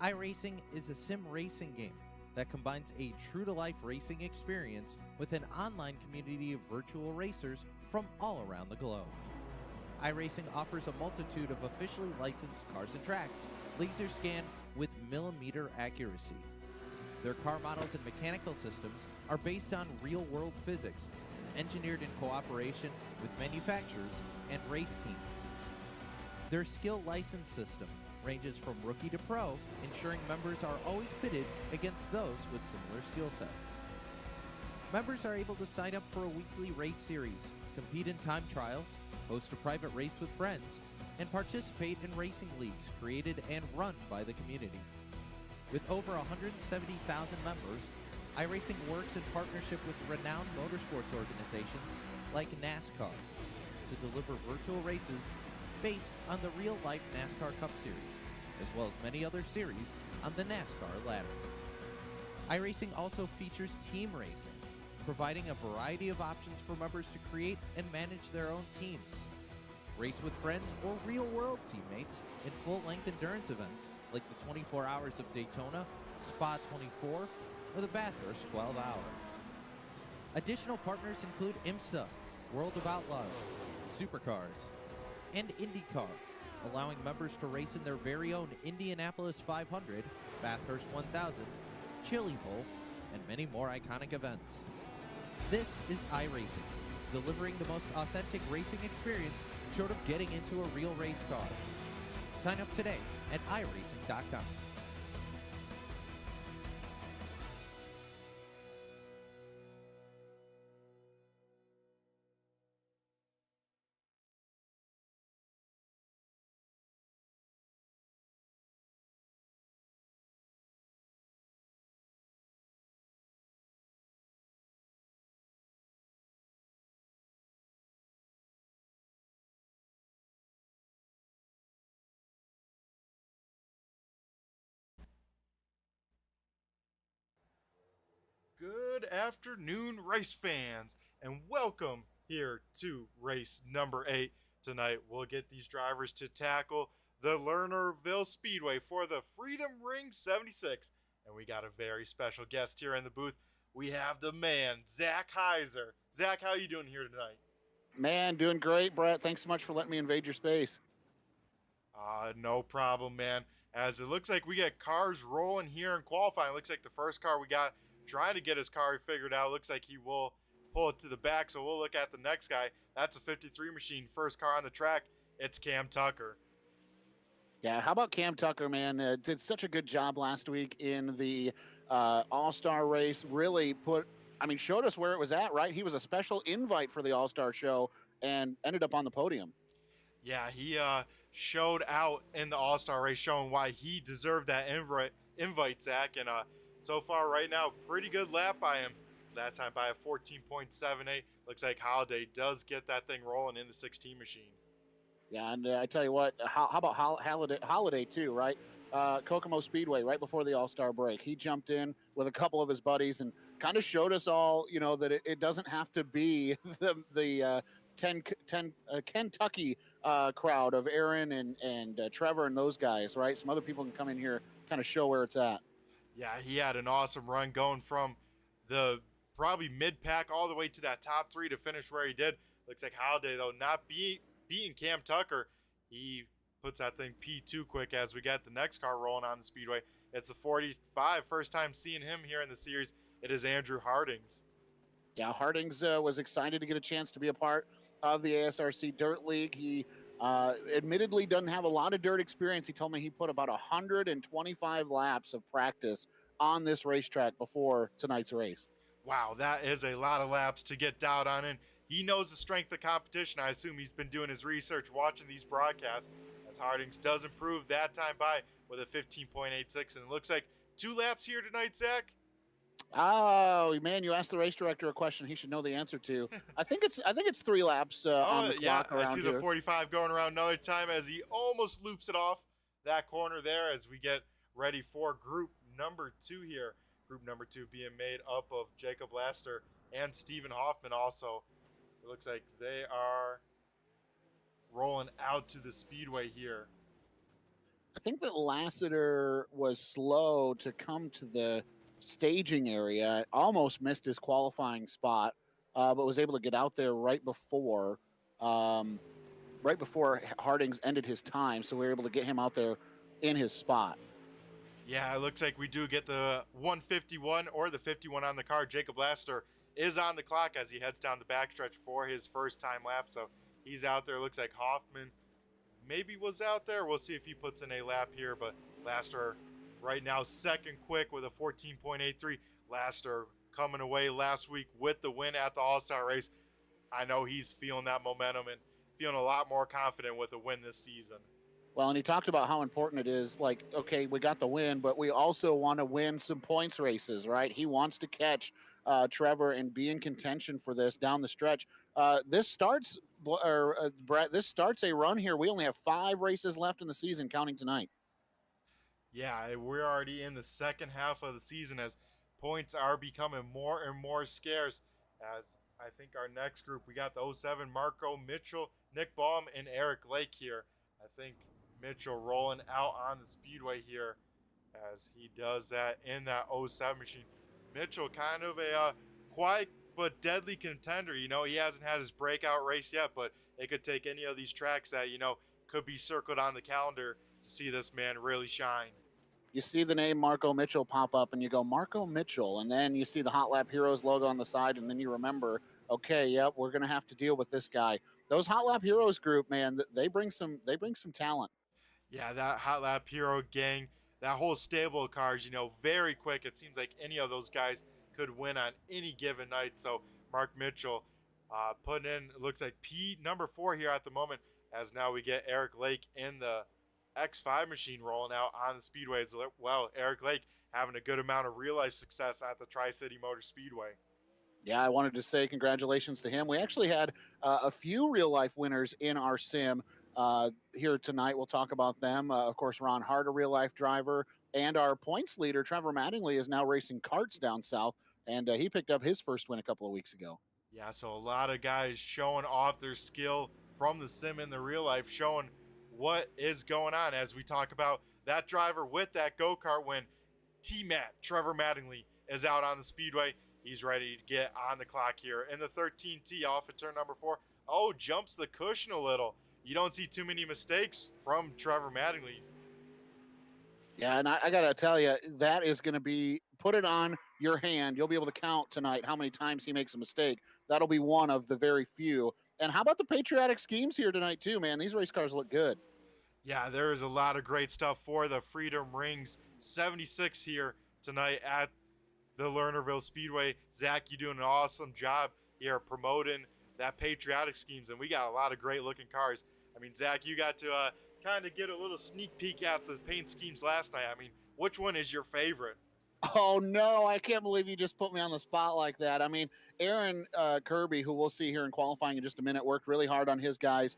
iRacing is a sim racing game that combines a true-to-life racing experience with an online community of virtual racers from all around the globe. iRacing offers a multitude of officially licensed cars and tracks, laser scanned with millimeter accuracy. Their car models and mechanical systems are based on real-world physics, engineered in cooperation with manufacturers and race teams. Their skill license system ranges from rookie to pro, ensuring members are always pitted against those with similar skill sets. Members are able to sign up for a weekly race series, compete in time trials, host a private race with friends, and participate in racing leagues created and run by the community. With over 170,000 members, iRacing works in partnership with renowned motorsports organizations like NASCAR to deliver virtual races based on the real-life NASCAR Cup Series, as well as many other series on the NASCAR ladder. iRacing also features team racing, providing a variety of options for members to create and manage their own teams. Race with friends or real-world teammates in full-length endurance events like the 24 Hours of Daytona, Spa 24, or the Bathurst 12 Hour. Additional partners include IMSA, World of Outlaws, Supercars, and IndyCar, allowing members to race in their very own Indianapolis 500, Bathurst 1000, Chili Bowl, and many more iconic events. This is iRacing, delivering the most authentic racing experience short of getting into a real race car. Sign up today at iRacing.com. Good afternoon, race fans, and welcome here to race number 8. Tonight, we'll get these drivers to tackle the Lernerville Speedway for the Freedom Ring 76. And we got a very special guest here in the booth. We have the man, Zach Heiser. Zach, how are you doing here tonight? Man, doing great, Brett. Thanks so much for letting me invade your space. No problem, man. As it looks like we got cars rolling here in qualifying. Looks like the first car we got trying to get his car figured out. Looks like he will pull it to the back, so we'll look at the next guy. That's a 53 machine, first car on the track. It's Cam Tucker. Yeah, how about Cam Tucker, man? Did such a good job last week in the All-Star race. Really showed us where it was at, right? He was a special invite for the All-Star show and ended up on the podium. Yeah, he showed out in the All-Star race, showing why he deserved that invite, Zach. And so far right now, pretty good lap by him. That time by a 14.78. Looks like Holiday does get that thing rolling in the 16 machine. Yeah, and I tell you what, how about Holiday too, right? Kokomo Speedway right before the All-Star break. He jumped in with a couple of his buddies and kind of showed us all, that it doesn't have to be the Kentucky crowd of Aaron and Trevor and those guys, right? Some other people can come in here, kind of show where it's at. Yeah, he had an awesome run going from the probably mid-pack all the way to that top 3 to finish where he did. Looks like Holiday, though, not beating Cam Tucker. He puts that thing P2 quick as we get the next car rolling on the speedway. It's the 45, first time seeing him here in the series. It is Andrew Hardings. Yeah, Hardings was excited to get a chance to be a part of the ASRC Dirt League. He admittedly doesn't have a lot of dirt experience. He told me he put about 125 laps of practice on this racetrack before tonight's race. Wow, that is a lot of laps to get down on, and he knows the strength of competition. I assume he's been doing his research, watching these broadcasts, as Hardings does improve that time by with a 15.86, and it looks like 2 laps here tonight, Zach. Oh man, you asked the race director a question he should know the answer to. I think it's 3 laps on the clock around I see here. the 45 going around another time as he almost loops it off that corner there as we get ready for group number 2 here. Group number 2 being made up of Jacob Laster and Stephen Hoffman also. It looks like they are rolling out to the speedway here. I think that Lassiter was slow to come to the staging area. Almost missed his qualifying spot, but was able to get out there um, right before Hardings ended his time. So we were able to get him out there in his spot. Yeah, it looks like we do get the 151 or the 51 on the card. Jacob Laster is on the clock as he heads down the backstretch for his first time lap. So he's out there. Looks like Hoffman maybe was out there. We'll see if he puts in a lap here. But Laster right now second quick with a 14.83. Laster coming away last week with the win at the All-Star race. I know he's feeling that momentum and feeling a lot more confident with a win this season. Well, and he talked about how important it is. Like, okay, we got the win, but we also want to win some points races, right? He wants to catch Trevor and be in contention for this down the stretch. This starts, Brett. This starts a run here. We only have 5 races left in the season, counting tonight. Yeah, we're already in the second half of the season as points are becoming more and more scarce. As I think our next group, we got the 07 Marco Mitchell, Nick Baum, and Eric Lake here. I think Mitchell rolling out on the speedway here as he does that in that 07 machine. Mitchell kind of a quiet but deadly contender. You know, he hasn't had his breakout race yet, but it could take any of these tracks that, you know, could be circled on the calendar to see this man really shine. You see the name Marco Mitchell pop up and you go, Marco Mitchell. And then you see the Hot Lap Heroes logo on the side. And then you remember, okay, yep, we're going to have to deal with this guy. Those Hot Lap Heroes group, man, they bring some talent. Yeah, that Hot Lap Hero gang, that whole stable of cars, you know, very quick. It seems like any of those guys could win on any given night. So Mark Mitchell putting in, it looks like P number 4 here at the moment, as now we get Eric Lake in the X5 machine rolling out on the speedway as well. Eric Lake having a good amount of real life success at the Tri-City Motor Speedway. Yeah, I wanted to say congratulations to him. We actually had a few real life winners in our sim here tonight. We'll talk about them. Of course, Ron Hart, a real life driver, and our points leader, Trevor Mattingly, is now racing karts down south, and he picked up his first win a couple of weeks ago. Yeah, so a lot of guys showing off their skill from the sim in the real life, showing what is going on as we talk about that driver with that go-kart win. T-Matt, Trevor Mattingly, is out on the speedway. He's ready to get on the clock here. In the 13T off at turn number 4. Oh, jumps the cushion a little. You don't see too many mistakes from Trevor Mattingly. Yeah, and I got to tell you, that is going to be, put it on your hand. You'll be able to count tonight how many times he makes a mistake. That'll be one of the very few. And how about the patriotic schemes here tonight, too, man? These race cars look good. Yeah, there is a lot of great stuff for the Freedom Rings 76 here tonight at the Lernerville Speedway. Zach, you doing an awesome job here promoting that patriotic schemes, and we got a lot of great looking cars. I mean, Zach, you got to kind of get a little sneak peek at the paint schemes last night. I mean, which one is your favorite? Oh, no, I can't believe you just put me on the spot like that. I mean, Aaron Kirby, who we'll see here in qualifying in just a minute, worked really hard on his guys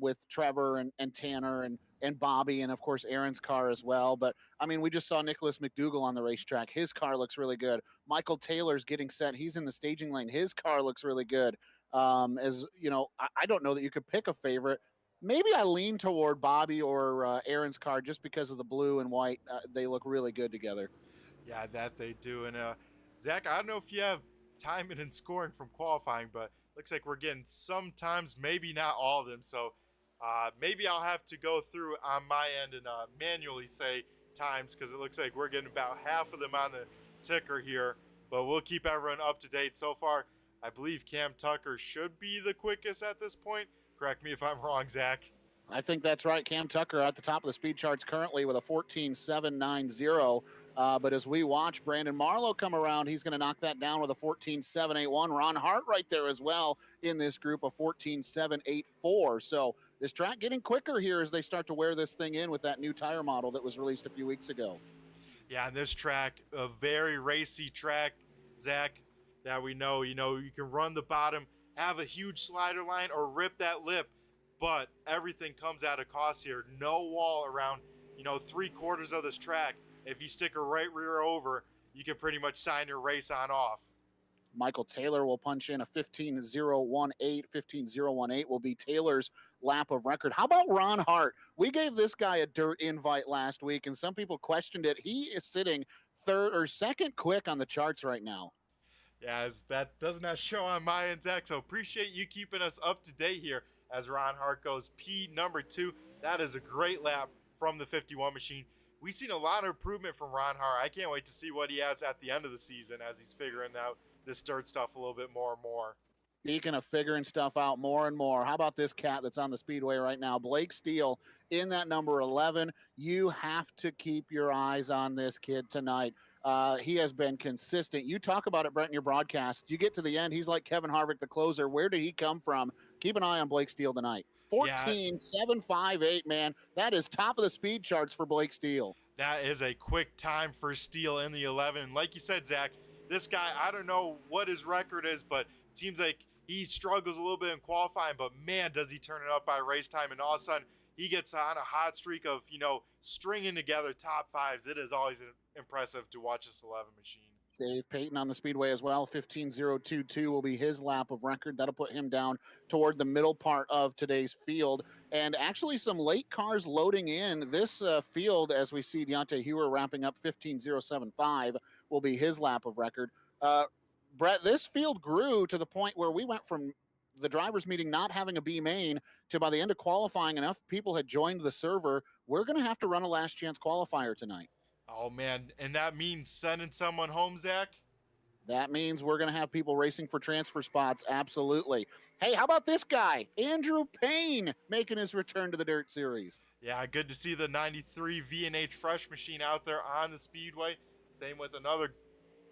with Trevor and Tanner and Bobby, and of course Aaron's car as well. But I mean, we just saw Nicholas McDougall on the racetrack. His car looks really good. Michael Taylor's getting set. He's in the staging lane. His car looks really good. As you know, I don't know that you could pick a favorite. Maybe I lean toward Bobby or Aaron's car just because of the blue and white. They look really good together. Yeah, that they do. And Zach, I don't know if you have timing and scoring from qualifying, but looks like we're getting sometimes, maybe not all of them. So maybe I'll have to go through on my end and manually say times, because it looks like we're getting about half of them on the ticker here. But we'll keep everyone up to date. So far, I believe Cam Tucker should be the quickest at this point. Correct me if I'm wrong, Zach. I think that's right. Cam Tucker at the top of the speed charts currently with a 14.790. But as we watch Brandon Marlowe come around, he's going to knock that down with a 14.781. Ron Hart right there as well in this group, a 14.784. So this track getting quicker here as they start to wear this thing in with that new tire model that was released a few weeks ago. Yeah, and this track, a very racy track, Zach, that we know, you can run the bottom, have a huge slider line, or rip that lip, but everything comes at a cost here. No wall around, 3/4 of this track. If you stick a right rear over, you can pretty much sign your race on off. Michael Taylor will punch in a 15.018. 15.018 will be Taylor's lap of record. How about Ron Hart? We gave this guy a dirt invite last week, and some people questioned it. He is sitting third or second quick on the charts right now. Yeah, as that does not show on my end, Zach. So appreciate you keeping us up to date here as Ron Hart goes P number 2. That is a great lap from the 51 machine. We've seen a lot of improvement from Ron Hart. I can't wait to see what he has at the end of the season as he's figuring out this dirt stuff a little bit more and more. Speaking of figuring stuff out more and more, how about this cat that's on the speedway right now? Blake Steele in that number 11. You have to keep your eyes on this kid tonight. He has been consistent. You talk about it, Brett, in your broadcast. You get to the end, he's like Kevin Harvick, the closer. Where did he come from? Keep an eye on Blake Steele tonight. 14.758, man. That is top of the speed charts for Blake Steele. That is a quick time for Steele in the 11. And like you said, Zach, this guy, I don't know what his record is, but it seems like he struggles a little bit in qualifying, but man, does he turn it up by race time. And all of a sudden, he gets on a hot streak of, stringing together top fives. It is always impressive to watch this 11 machine. Dave Payton on the speedway as well. 15.022 will be his lap of record. That'll put him down toward the middle part of today's field. And actually some late cars loading in. This field, as we see Deontay Hewer wrapping up 15.075, will be his lap of record. Brett, this field grew to the point where we went from the drivers meeting not having a B main to by the end of qualifying, enough people had joined the server. We're going to have to run a last chance qualifier tonight. Oh, man. And that means sending someone home, Zach? That means we're going to have people racing for transfer spots. Absolutely. Hey, how about this guy? Andrew Payne making his return to the Dirt Series. Yeah, good to see the 93 V&H Fresh machine out there on the speedway. Same with another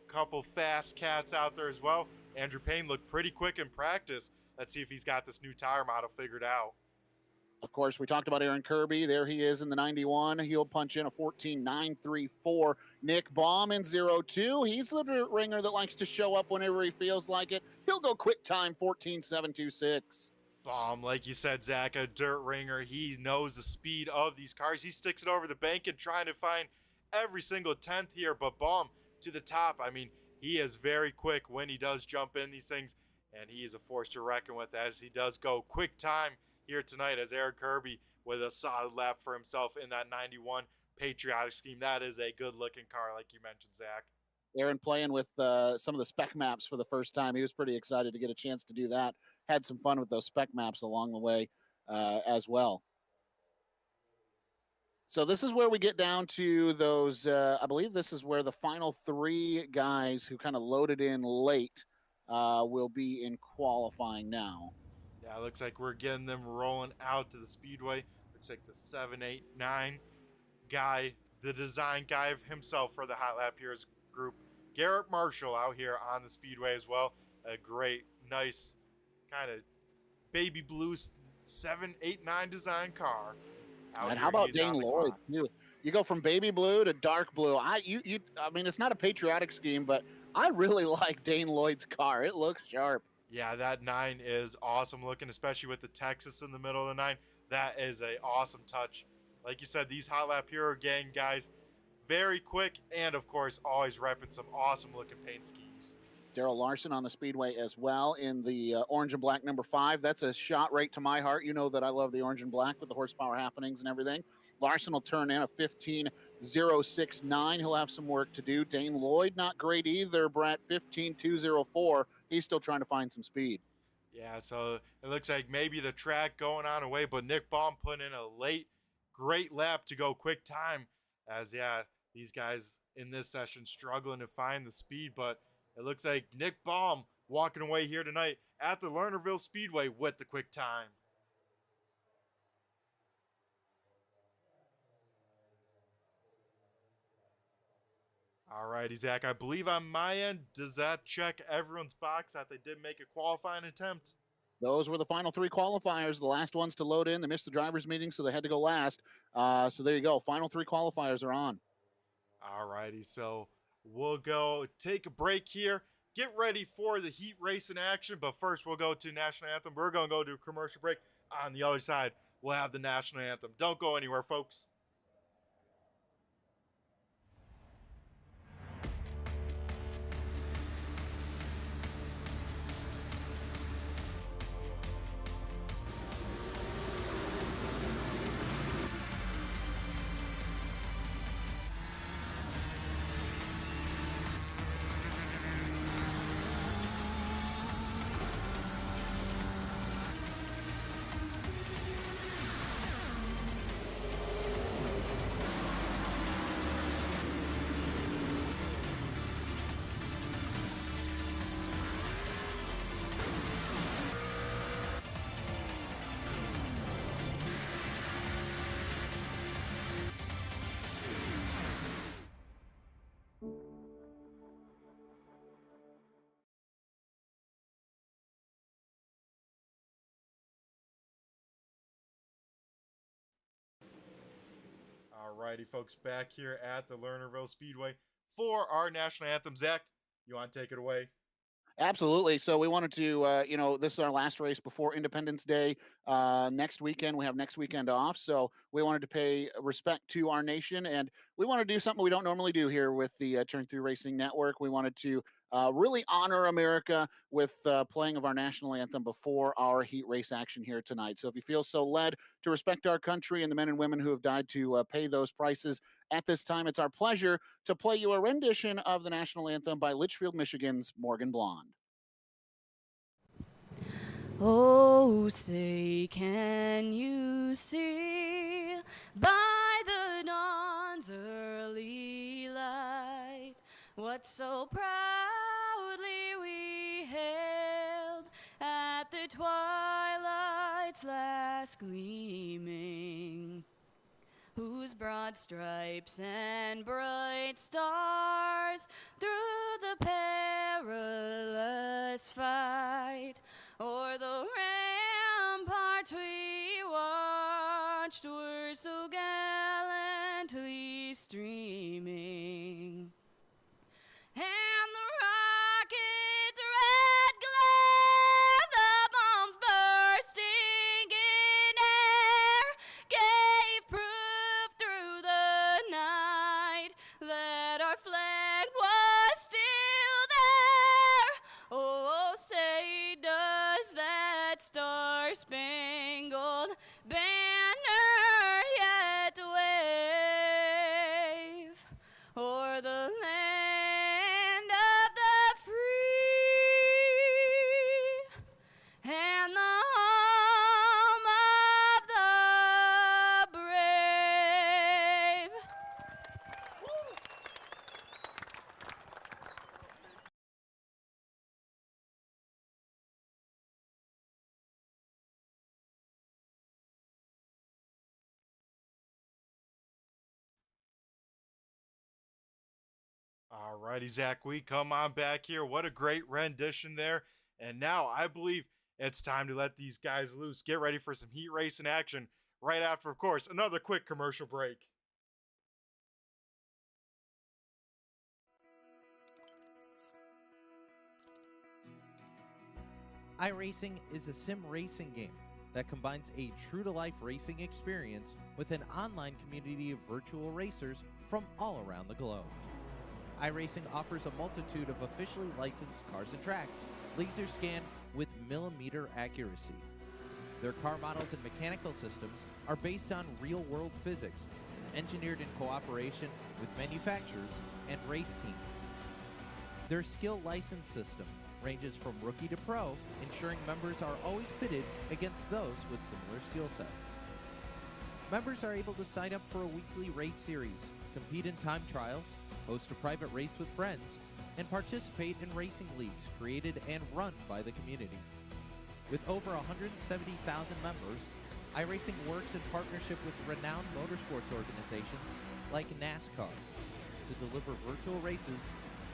couple fast cats out there as well. Andrew Payne looked pretty quick in practice. Let's see if he's got this new tire model figured out. Of course, we talked about Aaron Kirby. There he is in the 91. He'll punch in a 14.934. Nick Baum in 02. He's the dirt ringer that likes to show up whenever he feels like it. He'll go quick time, 14.726. Baum, like you said, Zach, a dirt ringer. He knows the speed of these cars. He sticks it over the bank and trying to find every single 10th here. But Baum to the top. I mean, he is very quick when he does jump in these things. And he is a force to reckon with as he does go quick time here tonight as Aaron Kirby with a solid lap for himself in that 91 Patriotic Scheme. That is a good-looking car, like you mentioned, Zach. Aaron playing with some of the spec maps for the first time. He was pretty excited to get a chance to do that. Had some fun with those spec maps along the way as well. So this is where we get down to those, I believe this is where the final three guys who kind of loaded in late will be in qualifying now. Yeah, it looks like we're getting them rolling out to the speedway. Looks like the 7, 8, 9 guy, the design guy himself for the Hot Lap Heroes group, Garrett Marshall, out here on the speedway as well. A great, nice, kind of baby blue 7, 8, 9 design car. And how about Dane Lloyd? You go from baby blue to dark blue. I mean, it's not a patriotic scheme, but I really like Dane Lloyd's car. It looks sharp. Yeah, that 9 is awesome looking, especially with the Texas in the middle of the 9. That is a awesome touch. Like you said, these Hot Lap Hero gang guys, very quick and, of course, always repping some awesome looking paint schemes. Daryl Larson on the speedway as well in the orange and black number 5. That's a shot right to my heart. You know that I love the orange and black with the horsepower happenings and everything. Larson will turn in a 15.069. He'll have some work to do. Dane Lloyd, not great either, Brett, 15.204. He's still trying to find some speed. Yeah, so it looks like maybe the track going on away, but Nick Baum put in a late, great lap to go quick time. As, yeah, these guys in this session struggling to find the speed, but it looks like Nick Baum walking away here tonight at the Lernerville Speedway with the quick time. All righty, Zach. I believe on my end, does that check everyone's box that they did make a qualifying attempt? Those were the final three qualifiers, the last ones to load in. They missed the driver's meeting, so they had to go last. So there you go. Final three qualifiers are on. All righty, so we'll go take a break here. Get ready for the heat race in action, but first we'll go to National Anthem. We're going to go to a commercial break. On the other side, we'll have the National Anthem. Don't go anywhere, folks. Alrighty, folks, back here at the Lernerville Speedway for our national anthem. Zach, you want to take it away? Absolutely. So we wanted to, this is our last race before Independence Day. Next weekend, we have next weekend off. So we wanted to pay respect to our nation, and we want to do something we don't normally do here with the Turn Through Racing Network. We wanted to really honor America with playing of our national anthem before our heat race action here tonight. So if you feel so led to respect our country and the men and women who have died to pay those prices at this time, it's our pleasure to play you a rendition of the national anthem by Litchfield, Michigan's Morgan Blonde. Oh, say, can you see by the dawn's early light what so proudly we hailed at the twilight's last gleaming, whose broad stripes and bright stars through the perilous fight o'er the ramparts we watched were so gallantly streaming, and the rocket's red glare, the bombs bursting in air, gave proof through the night that our flag was still there. Oh, say does that star-spangled banner yet wave o'er the land of the free and the home of the brave? Alrighty, Zach, we come on back here. What a great rendition there. And now I believe it's time to let these guys loose. Get ready for some heat racing action right after, of course, another quick commercial break. iRacing is a sim racing game that combines a true-to-life racing experience with an online community of virtual racers from all around the globe. iRacing offers a multitude of officially licensed cars and tracks, laser scanned with millimeter accuracy. Their car models and mechanical systems are based on real-world physics, engineered in cooperation with manufacturers and race teams. Their skill license system ranges from rookie to pro, ensuring members are always pitted against those with similar skill sets. Members are able to sign up for a weekly race series, compete in time trials, host a private race with friends, and participate in racing leagues created and run by the community. With over 170,000 members, iRacing works in partnership with renowned motorsports organizations like NASCAR to deliver virtual races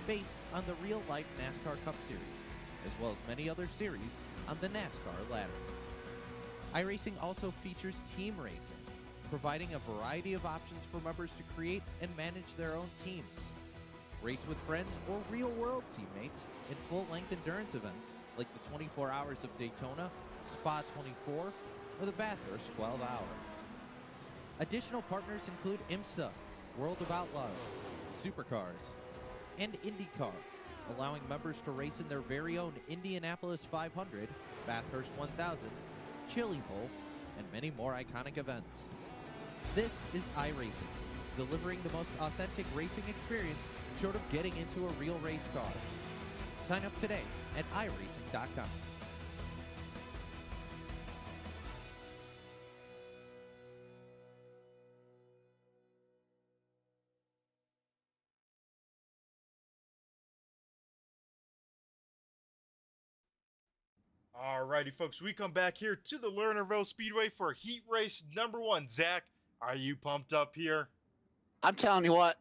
based on the real-life NASCAR Cup Series, as well as many other series on the NASCAR ladder. iRacing also features team racing, providing a variety of options for members to create and manage their own teams. Race with friends or real-world teammates in full-length endurance events like the 24 Hours of Daytona, Spa 24, or the Bathurst 12 Hour. Additional partners include IMSA, World of Outlaws, Supercars, and IndyCar, allowing members to race in their very own Indianapolis 500, Bathurst 1000, Chili Bowl, and many more iconic events. This is iRacing, delivering the most authentic racing experience short of getting into a real race car. Sign up today at iRacing.com. Alrighty, folks, we come back here to the Lernerville Speedway for heat race number 1. Zach, are you pumped up here? I'm telling you what,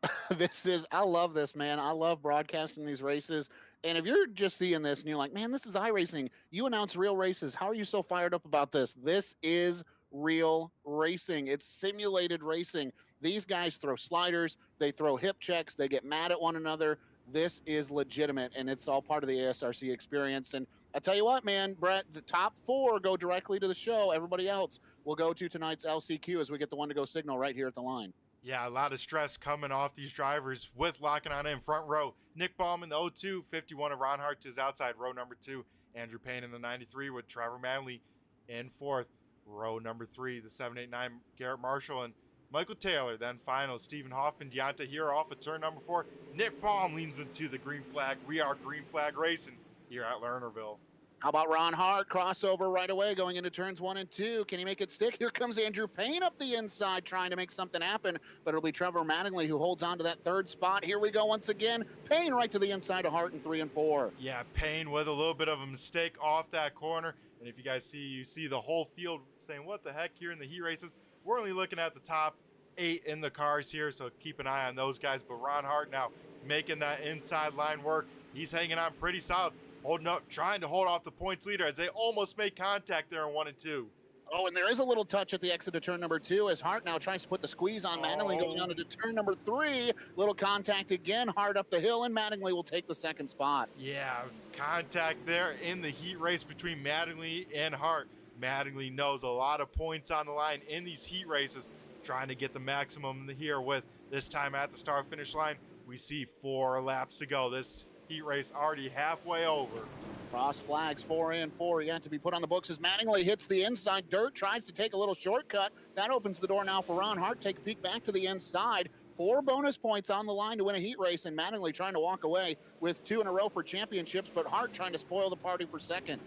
I love this, man. I love broadcasting these races. And if you're just seeing this and you're like, man, this is iRacing, you announce real races. How are you so fired up about this? This is real racing. It's simulated racing. These guys throw sliders, they throw hip checks, they get mad at one another. This is legitimate, and it's all part of the ASRC experience. And I tell you what, man, Brett, the top 4 go directly to the show. Everybody else will go to tonight's LCQ as we get the one to go signal right here at the line. Yeah, a lot of stress coming off these drivers with locking on in front row. Nick Baum in the 02, 51 of Ron Hart to his outside. Row number 2, Andrew Payne in the 93 with Trevor Manley in 4th. Row number 3, the 789, Garrett Marshall and Michael Taylor. Then final, Stephen Hoffman, Deonta here off of turn number 4. Nick Baum leans into the green flag. We are green flag racing here at Lernerville. How about Ron Hart? Crossover right away going into turns 1 and 2. Can he make it stick? Here comes Andrew Payne up the inside trying to make something happen, but it'll be Trevor Mattingly who holds on to that 3rd spot. Here we go once again. Payne right to the inside of Hart in 3 and 4. Yeah, Payne with a little bit of a mistake off that corner. And if you guys see, you see the whole field saying, what the heck here in the heat races? We're only looking at the top 8 in the cars here, so keep an eye on those guys. But Ron Hart now making that inside line work. He's hanging on pretty solid. Holding up, trying to hold off the points leader as they almost make contact there in 1 and 2. Oh, and there is a little touch at the exit of turn number 2 as Hart now tries to put the squeeze on Mattingly going on into turn number 3. Little contact again, Hart up the hill, and Mattingly will take the 2nd spot. Yeah, contact there in the heat race between Mattingly and Hart. Mattingly knows a lot of points on the line in these heat races, trying to get the maximum here with this time at the start-finish line. We see 4 laps to go. This heat race already halfway over. Cross flags 4 and 4 yet to be put on the books as Mattingly hits the inside dirt, tries to take a little shortcut. That opens the door now for Ron Hart. Take a peek back to the inside. 4 bonus points on the line to win a heat race, and Mattingly trying to walk away with 2 in a row for championships, but Hart trying to spoil the party for 2nd.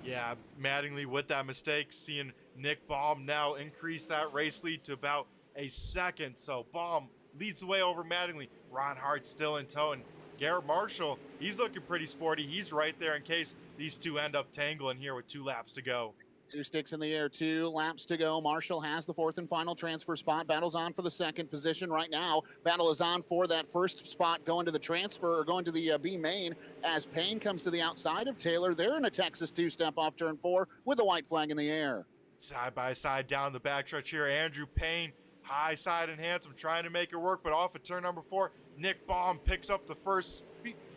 Yeah, Mattingly with that mistake, seeing Nick Baum now increase that race lead to about a 2nd. So Baum leads the way over Mattingly. Ron Hart still in tow, and Garrett Marshall, he's looking pretty sporty. He's right there in case these two end up tangling here with 2 laps to go. 2 sticks in the air, 2 laps to go. Marshall has the 4th and final transfer spot. Battle's on for the 2nd position right now. Battle is on for that 1st spot going to the transfer or going to the B main as Payne comes to the outside of Taylor. They're in a Texas 2-step off turn 4 with a white flag in the air. Side by side down the backstretch here. Andrew Payne, high side and handsome, trying to make it work, but off at turn number 4, Nick Baum picks up the first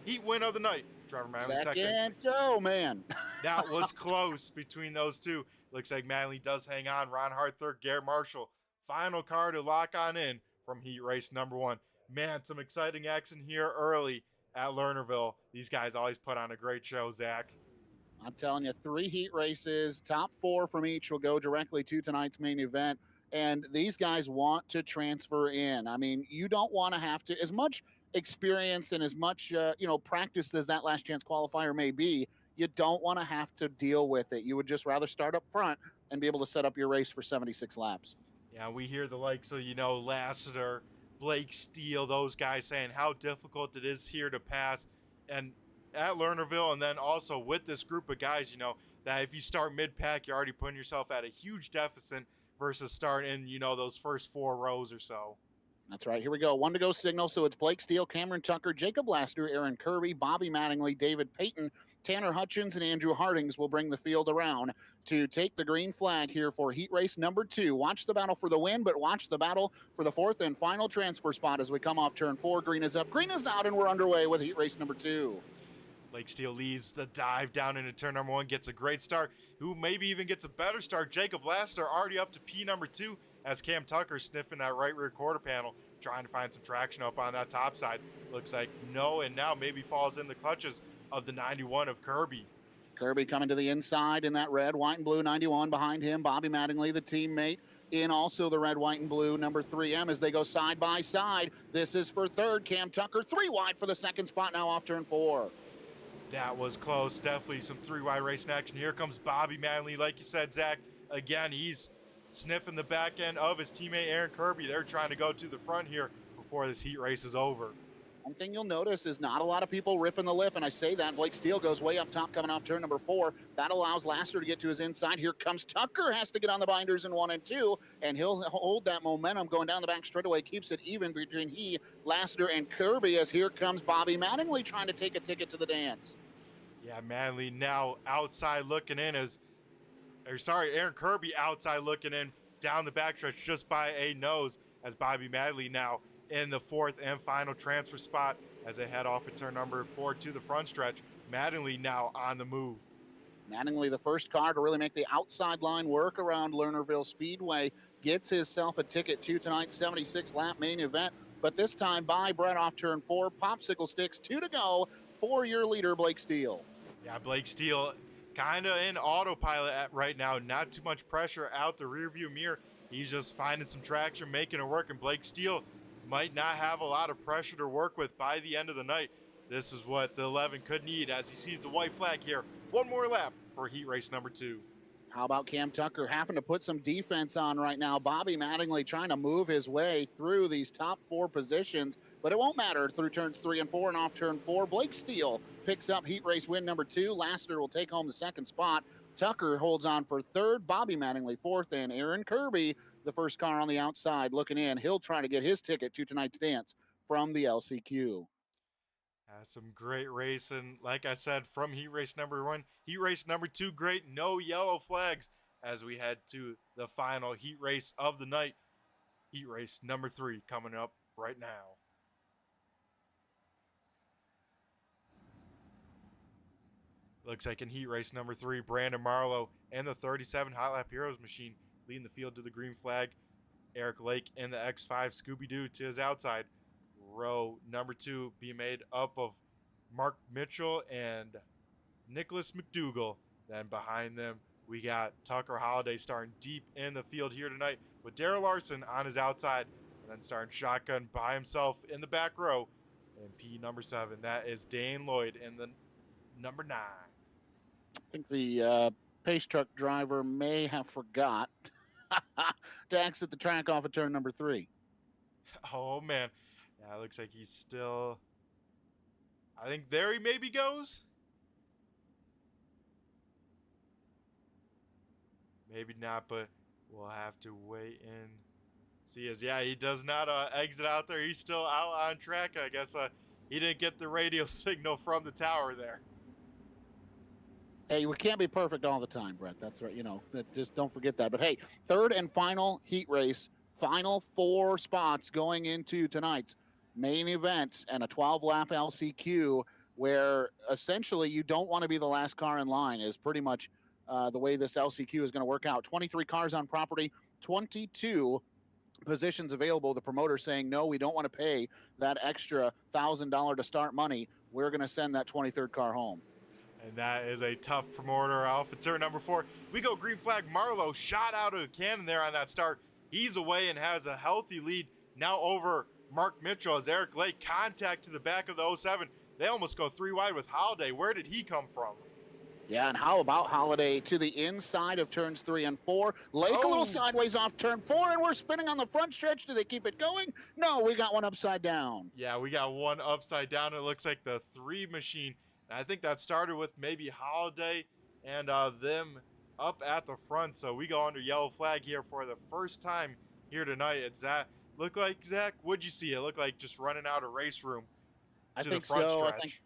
heat win of the night. Trevor Manley second. Oh, man. That was close between those two. Looks like Manley does hang on. Ron Hart third, Garrett Marshall. Final car to lock on in from heat race number 1. Man, some exciting action here early at Lernerville. These guys always put on a great show, Zach. I'm telling you, 3 heat races, top 4 from each will go directly to tonight's main event. And these guys want to transfer in. I mean, you don't want to have to, as much experience and as much, practice as that last chance qualifier may be, you don't want to have to deal with it. You would just rather start up front and be able to set up your race for 76 laps. Yeah, we hear the likes of, Lassiter, Blake Steele, those guys saying how difficult it is here to pass. And at Lernerville, and then also with this group of guys, that if you start mid-pack, you're already putting yourself at a huge deficit versus starting in, those first 4 rows or so. That's right. Here we go. 1 to go signal. So it's Blake Steele, Cameron Tucker, Jacob Laster, Aaron Kirby, Bobby Mattingly, David Payton, Tanner Hutchins, and Andrew Hardings will bring the field around to take the green flag here for heat race number 2. Watch the battle for the win, but watch the battle for the 4th and final transfer spot as we come off turn 4. Green is up, green is out, and we're underway with heat race number 2. Blake Steele leads the dive down into turn number 1, gets a great start. Who maybe even gets a better start? Jacob Laster already up to P number 2 as Cam Tucker sniffing that right rear quarter panel, trying to find some traction up on that top side. Looks like no, and now maybe falls in the clutches of the 91 of Kirby. Kirby coming to the inside in that red, white, and blue 91 behind him. Bobby Mattingly, the teammate, in also the red, white, and blue number 3M as they go side by side. This is for 3rd. Cam Tucker, 3 wide for the 2nd spot now off turn 4. That was close. Definitely some 3-wide racing action. Here comes Bobby Manley. Like you said, Zach, again, he's sniffing the back end of his teammate Aaron Kirby. They're trying to go to the front here before this heat race is over. One thing you'll notice is not a lot of people ripping the lip, and I say that. Blake Steele goes way up top coming off turn number 4. That allows Laster to get to his inside. Here comes Tucker, has to get on the binders in 1 and 2, and he'll hold that momentum going down the back straightaway, keeps it even between he, Laster, and Kirby as here comes Bobby Mattingly trying to take a ticket to the dance. Yeah, Manley now outside looking in Aaron Kirby outside looking in down the backstretch just by a nose as Bobby Madley now in the 4th and final transfer spot as they head off at turn number 4 to the front stretch. Mattingly now on the move. Mattingly, the first car to really make the outside line work around Lernerville Speedway, gets himself a ticket to tonight's 76 lap main event, but this time by Brett off turn 4, popsicle sticks, 2 to go for your leader, Blake Steele. Yeah, Blake Steele kind of in autopilot right now, not too much pressure out the rearview mirror. He's just finding some traction, making it work, and Blake Steele might not have a lot of pressure to work with by the end of the night. This is what the 11 could need as he sees the white flag here. One more lap for heat race number 2. How about Cam Tucker having to put some defense on right now? Bobby Mattingly trying to move his way through these top 4 positions, but it won't matter through turns 3 and 4 and off turn 4. Blake Steele picks up heat race win number 2. Lassiter will take home the 2nd spot. Tucker holds on for 3rd. Bobby Mattingly 4th, and Aaron Kirby, the first car on the outside looking in. He'll try to get his ticket to tonight's dance from the LCQ. Some great racing, like I said, from heat race number 1. Heat race number 2, great, no yellow flags as we head to the final heat race of the night. Heat race number 3 coming up right now. Looks like in heat race number 3, Brandon Marlowe and the 37 Hot Lap Heroes machine leading the field to the green flag. Eric Lake and the X5 Scooby-Doo to his outside. Row number 2 being made up of Mark Mitchell and Nicholas McDougall. Then behind them, we got Tucker Holliday starting deep in the field here tonight with Darrell Larson on his outside, and then starting shotgun by himself in the back row. And P number 7, that is Dane Lloyd in the number 9. I think the pace truck driver may have forgot to exit the track off of turn number 3. Oh, man. Yeah, it looks like he's still... I think there he maybe goes. Maybe not, but we'll have to wait and see. Yeah, he does not exit out there. He's still out on track. I guess he didn't get the radio signal from the tower there. Hey, we can't be perfect all the time, Brett. That's right. Just don't forget that. But hey, 3rd and final heat race, final 4 spots going into tonight's main event and a 12-lap LCQ, where essentially you don't want to be the last car in line is pretty much the way this LCQ is going to work out. 23 cars on property, 22 positions available. The promoter saying, no, we don't want to pay that extra $1,000 to start money. We're going to send that 23rd car home. And that is a tough promoter. Off at turn number 4, we go green flag. Marlowe shot out of a cannon there on that start. He's away and has a healthy lead now over Mark Mitchell as Eric Lake contact to the back of the 07. They almost go 3 wide with Holliday. Where did he come from? Yeah, and how about Holliday to the inside of turns 3 and 4? Lake a little sideways off turn 4, and we're spinning on the front stretch. Do they keep it going? No, we got one upside down. Yeah, we got one upside down. It looks like the 3 machine. And I think that started with maybe Holliday and them up at the front. So we go under yellow flag here for the first time here tonight. It's that. Look like, Zach, what'd you see? It looked like just running out of race room to the front stretch.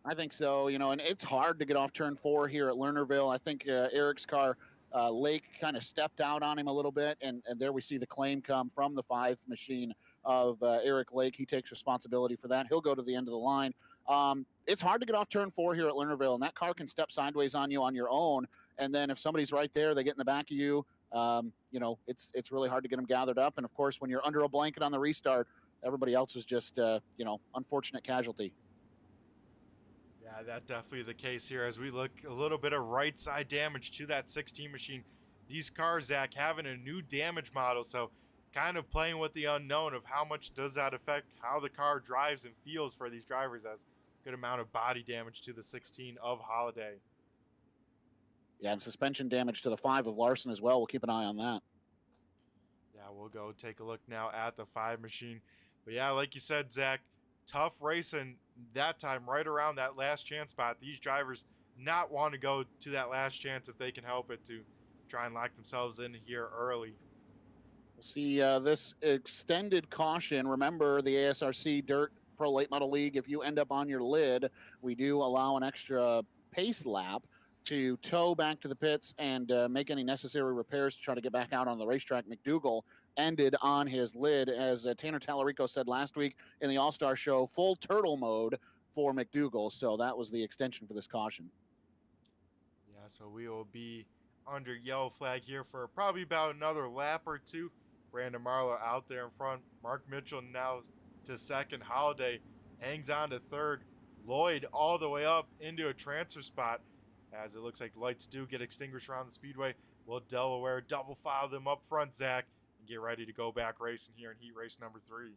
I think so, and it's hard to get off turn 4 here at Lernerville. I think Eric's car, Lake, kind of stepped out on him a little bit, and there we see the claim come from the 5 machine of Eric Lake. He takes responsibility for that. He'll go to the end of the line. It's hard to get off turn 4 here at Lernerville, and that car can step sideways on you on your own, and then if somebody's right there, they get in the back of you. It's really hard to get them gathered up, and of course, when you're under a blanket on the restart, everybody else is just, unfortunate casualty. Yeah, that's definitely the case here as we look a little bit of right side damage to that 16 machine. These cars, Zach, having a new damage model, so kind of playing with the unknown of how much does that affect how the car drives and feels for these drivers, as good amount of body damage to the 16 of Holliday. Yeah, and suspension damage to the 5 of Larson as well. We'll keep an eye on that. Yeah, we'll go take a look now at the 5 machine. But yeah, like you said, Zach, tough racing that time right around that last chance spot. These drivers not want to go to that last chance if they can help it, to try and lock themselves in here early. We'll see this extended caution. Remember, the ASRC Dirt Pro Late Model League, if you end up on your lid, we do allow an extra pace lap to tow back to the pits and make any necessary repairs to try to get back out on the racetrack. McDougal ended on his lid, as Tanner Tallarico said last week in the All-Star Show, full turtle mode for McDougal. So that was the extension for this caution. Yeah, so we will be under yellow flag here for probably about another lap or two. Brandon Marlowe out there in front. Mark Mitchell now to second. Holiday hangs on to third. Lloyd all the way up into a transfer spot, as it looks like lights do get extinguished around the speedway. Will Delaware double file them up front, Zach, and get ready to go back racing here in heat race number 3.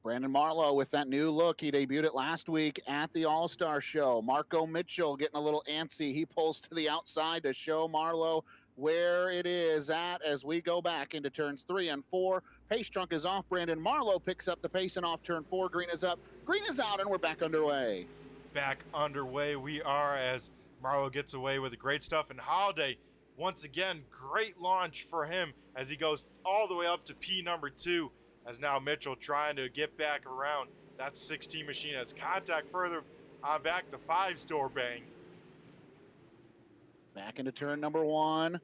Brandon Marlowe with that new look. He debuted it last week at the All-Star Show. Marco Mitchell getting a little antsy. He pulls to the outside to show Marlowe where it is at as we go back into turns 3 and 4. Pace trunk is off. Brandon Marlowe picks up the pace and off turn 4. Green is up. Green is out, and we're back underway. Back underway we are, as Marlowe gets away with the great stuff. And Holiday, once again, great launch for him as he goes all the way up to P number 2, as now Mitchell trying to get back around. That 16 machine has contact further on back. The 5's door bang. Back into turn number 1.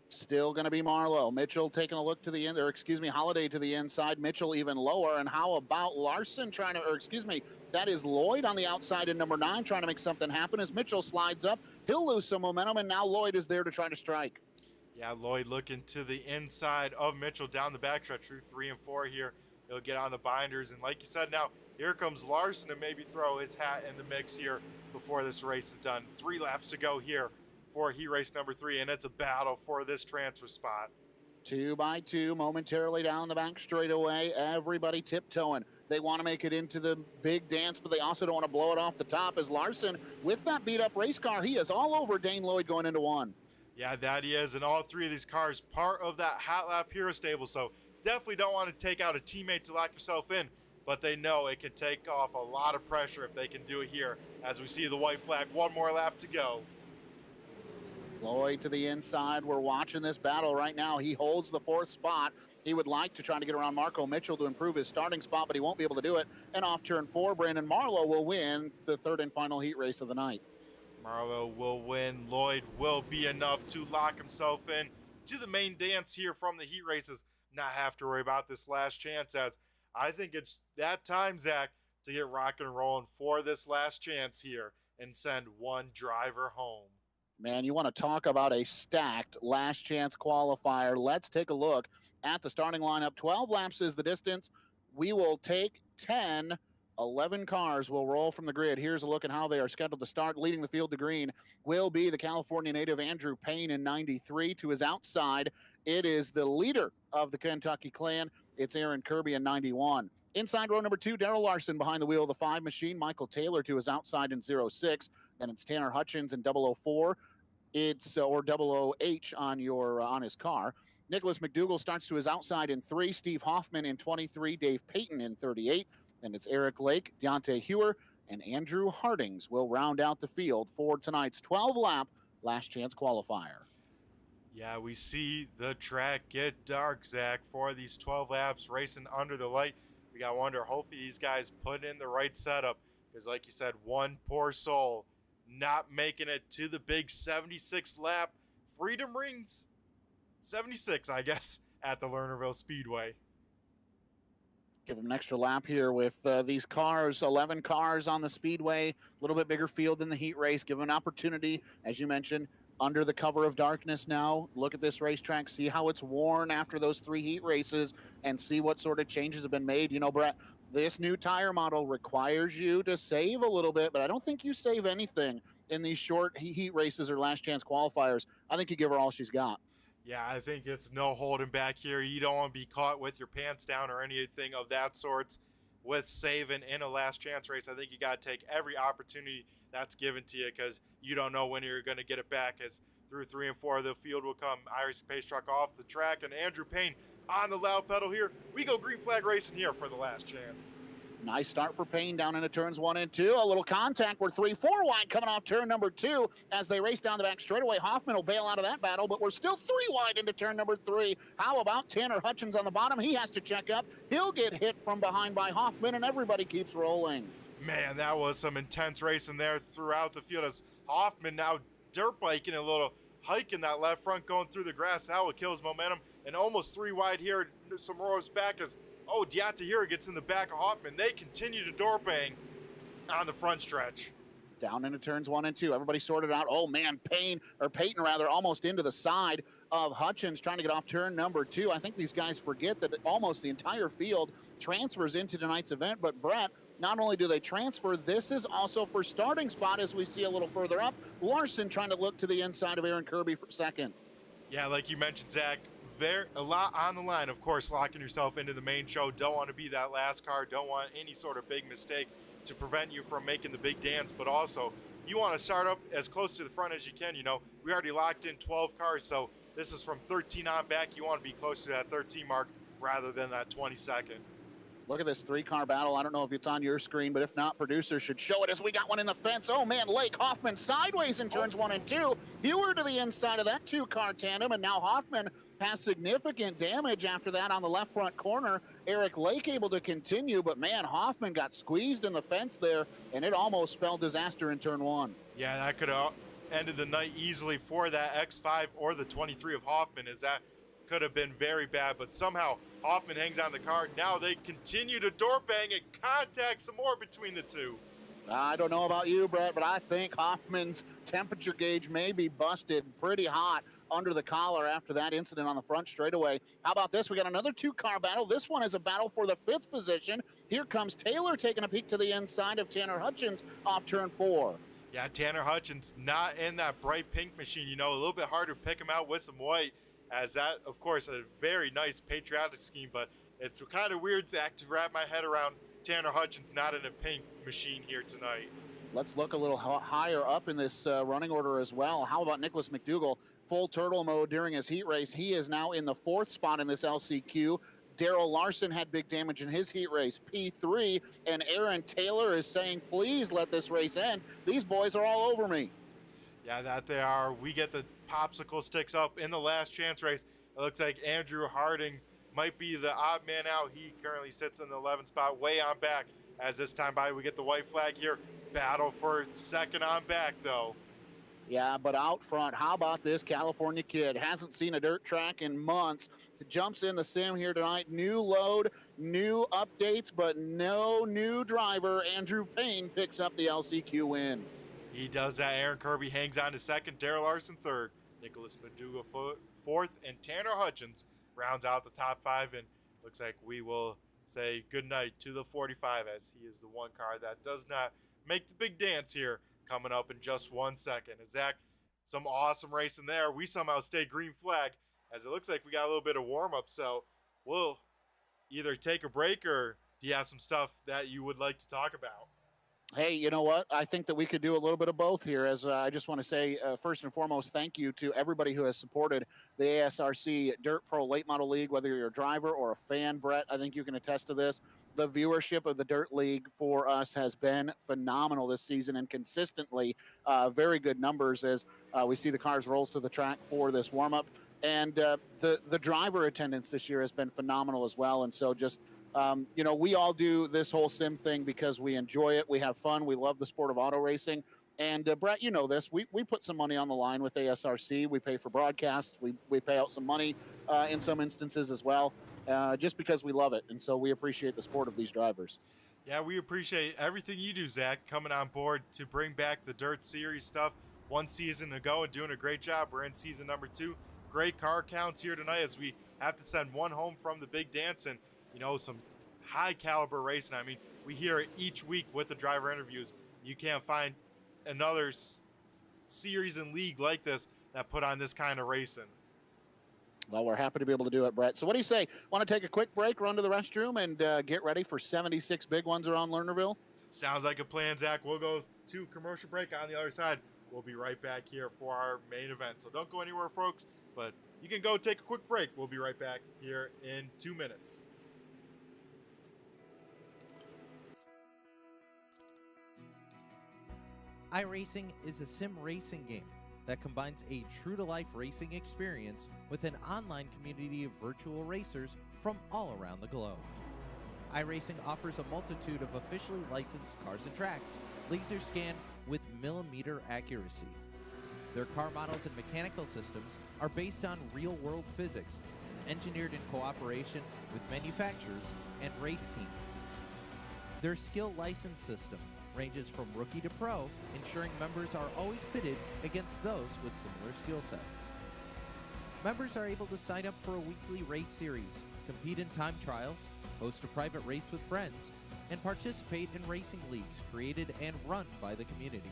Still going to be Marlowe. Mitchell taking a look to the end, or excuse me, Holiday to the inside. Mitchell even lower. And how about Larson trying to, or excuse me, that is Lloyd on the outside in number 9 trying to make something happen as Mitchell slides up. He'll lose some momentum, and now Lloyd is there to try to strike. Yeah, Lloyd looking to the inside of Mitchell down the backstretch through 3 and 4 here. He'll get on the binders. And like you said, now here comes Larson to maybe throw his hat in the mix here before this race is done. 3 laps to go here for heat race number 3, and it's a battle for this transfer spot. 2 by 2 momentarily down the back straightaway. Everybody tiptoeing. They want to make it into the big dance, but they also don't want to blow it off the top, as Larson, with that beat-up race car, he is all over Dane Lloyd going into 1. Yeah, that he is, and all 3 of these cars part of that Hot Lap Hero stable, so definitely don't want to take out a teammate to lock yourself in, but they know it can take off a lot of pressure if they can do it here, as we see the white flag. 1 more lap to go. Lloyd to the inside. We're watching this battle right now. He holds the 4th spot. He would like to try to get around Marco Mitchell to improve his starting spot, but he won't be able to do it. And off turn 4, Brandon Marlowe will win the 3rd and final heat race of the night. Marlowe will win. Lloyd will be enough to lock himself in to the main dance here from the heat races. Not have to worry about this last chance, as I think it's that time, Zach, to get rocking and rolling for this last chance here and send one driver home. Man, you want to talk about a stacked last chance qualifier. Let's take a look at the starting lineup. 12 laps is the distance. We will take 10. 11 cars will roll from the grid. Here's a look at how they are scheduled to start. Leading the field to green will be the California native Andrew Payne in 93. To his outside, it is the leader of the Kentucky clan. It's Aaron Kirby in 91. Inside row number 2, Darrell Larson behind the wheel of the 5 machine. Michael Taylor to his outside in 06. Then it's Tanner Hutchins in 004. It's or 00H on his car. Nicholas McDougal starts to his outside in 3. Steve Hoffman in 23. Dave Payton in 38. Then it's Eric Lake, Deontay Hewer, and Andrew Hardings will round out the field for tonight's 12-lap last chance qualifier. Yeah, we see the track get dark, Zach, for these 12 laps racing under the light. We got to wonder, hopefully these guys put in the right setup, because like you said, one poor soul not making it to the big 76 lap Freedom Rings 76, I guess, at the Lernerville Speedway. Give them an extra lap here with these cars, 11 cars on the speedway, a little bit bigger field than the heat race. Give them an opportunity, as you mentioned, under the cover of darkness now. Look at this racetrack, see how it's worn after those 3 heat races, and see what sort of changes have been made. You know, Brett, this new tire model requires you to save a little bit, but I don't think you save anything in these short heat races or last chance qualifiers. I think you give her all she's got. Yeah, I think it's no holding back here. You don't want to be caught with your pants down or anything of that sort with saving in a last chance race. I think you got to take every opportunity that's given to you, because you don't know when you're going to get it back. As through 3 and 4, the field will come. iRacers pace truck off the track, and Andrew Payne on the loud pedal here. We go green flag racing here for the last chance. Nice start for Payne down into turns 1 and 2. A little contact. We're 3-4 wide coming off turn number 2 as they race down the back straightaway. Hoffman will bail out of that battle, but we're still 3 wide into turn number 3. How about Tanner Hutchins on the bottom? He has to check up. He'll get hit from behind by Hoffman, and everybody keeps rolling. Man, that was some intense racing there throughout the field, as Hoffman now dirt biking, a little hike in that left front going through the grass. That will kill his momentum. And almost 3 wide here. Some rows back as, Deontay here gets in the back of Hoffman. They continue to door bang on the front stretch. Down into turns 1 and 2. Everybody sorted out. Oh, man, Peyton rather, almost into the side of Hutchins trying to get off turn number 2. I think these guys forget that almost the entire field transfers into tonight's event. But, Brett, not only do they transfer, this is also for starting spot as we see a little further up. Larson trying to look to the inside of Aaron Kirby for second. Yeah, like you mentioned, Zach, a lot on the line. Of course, locking yourself into the main show. Don't want to be that last car. Don't want any sort of big mistake to prevent you from making the big dance, but also you want to start up as close to the front as you can. We already locked in 12 cars, so this is from 13 on back. You want to be closer to that 13 mark rather than that 22nd. Look at this 3-car battle. I don't know if it's on your screen, but if not, producers should show it as we got one in the fence. Oh, man, Lake Hoffman sideways in turns 1 and 2. Hewer to the inside of that 2-car tandem, and now Hoffman has significant damage after that on the left front corner. Eric Lake able to continue, but, man, Hoffman got squeezed in the fence there, and it almost spelled disaster in turn 1. Yeah, that could have ended the night easily for that X5 or the 23 of Hoffman, as that could have been very bad, but somehow Hoffman hangs on the car. Now they continue to door bang and contact some more between the two. I don't know about you, Brett, but I think Hoffman's temperature gauge may be busted pretty hot under the collar after that incident on the front straightaway. How about this? We got another 2-car battle. This one is a battle for the 5th position. Here comes Taylor taking a peek to the inside of Tanner Hutchins off turn 4. Yeah, Tanner Hutchins not in that bright pink machine. A little bit harder to pick him out with some white, as that, of course, a very nice patriotic scheme, but it's kind of weird, Zach, to wrap my head around Tanner Hutchins not in a pink machine here tonight. Let's look a little higher up in this running order as well. How about Nicholas McDougall? Full turtle mode during his heat race. He is now in the 4th spot in this LCQ. Daryl Larson had big damage in his heat race, P3, and Aaron Taylor is saying, please let this race end. These boys are all over me. Yeah, that they are. We get the popsicle sticks up in the last chance race. It looks like Andrew Harding might be the odd man out. He currently sits in the 11th spot, way on back. As this time by, we get the white flag here. Battle for second on back, though. Yeah, but out front, how about this California kid? Hasn't seen a dirt track in months. Jumps in the sim here tonight. New load, new updates, but no new driver. Andrew Payne picks up the LCQ win. He does that. Aaron Kirby hangs on to second. Daryl Larson third. Nicholas McDougall fourth. And Tanner Hutchins rounds out the top 5. And looks like we will say goodnight to the 45, as he is the one car that does not make the big dance here. Coming up in just 1 second. And Zach, some awesome racing there. We somehow stay green flag, as it looks like we got a little bit of warm-up. So we'll either take a break, or do you have some stuff that you would like to talk about? Hey, you know what? I think that we could do a little bit of both here. As I just want to say, first and foremost, thank you to everybody who has supported the ASRC Dirt Pro Late Model League, whether you're a driver or a fan. Brett, I think you can attest to this. The viewership of the Dirt League for us has been phenomenal this season, and consistently very good numbers as we see the cars rolls to the track for this warm-up. And the driver attendance this year has been phenomenal as well. And so just we all do this whole sim thing because we enjoy it. We have fun. We love the sport of auto racing. And Brett, you know this. We put some money on the line with ASRC. We pay for broadcasts. We pay out some money in some instances as well, just because we love it. And so we appreciate the sport of these drivers. Yeah, we appreciate everything you do, Zach, coming on board to bring back the Dirt Series stuff. 1 season ago and doing a great job. We're in season number 2. Great car counts here tonight as we have to send one home from the big dance, and some high caliber racing. I mean, we hear it each week with the driver interviews. You can't find another series and league like this that put on this kind of racing. Well, we're happy to be able to do it, Brett. So what do you say? Want to take a quick break, run to the restroom, and get ready for 76 big ones around Lernerville? Sounds like a plan, Zach. We'll go to commercial break on the other side. We'll be right back here for our main event. So don't go anywhere, folks, but you can go take a quick break. We'll be right back here in 2 minutes. iRacing is a sim racing game that combines a true-to-life racing experience with an online community of virtual racers from all around the globe. iRacing offers a multitude of officially licensed cars and tracks, laser scanned with millimeter accuracy. Their car models and mechanical systems are based on real-world physics, engineered in cooperation with manufacturers and race teams. Their skill license system ranges from rookie to pro, ensuring members are always pitted against those with similar skill sets. Members are able to sign up for a weekly race series, compete in time trials, host a private race with friends, and participate in racing leagues created and run by the community.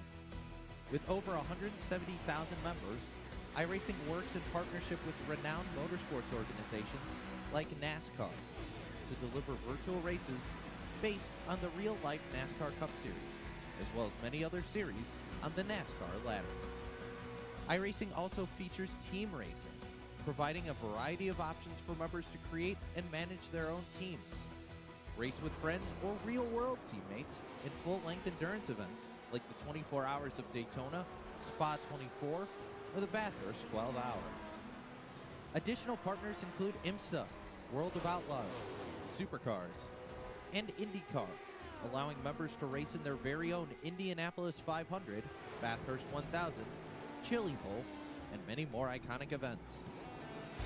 With over 170,000 members, iRacing works in partnership with renowned motorsports organizations like NASCAR to deliver virtual races based on the real-life NASCAR Cup Series, as well as many other series on the NASCAR ladder. iRacing also features team racing, providing a variety of options for members to create and manage their own teams, race with friends or real-world teammates in full-length endurance events like the 24 Hours of Daytona, Spa 24, or the Bathurst 12 Hour. Additional partners include IMSA, World of Outlaws, Supercars, and IndyCar, allowing members to race in their very own Indianapolis 500, Bathurst 1000, Chili Bowl, and many more iconic events.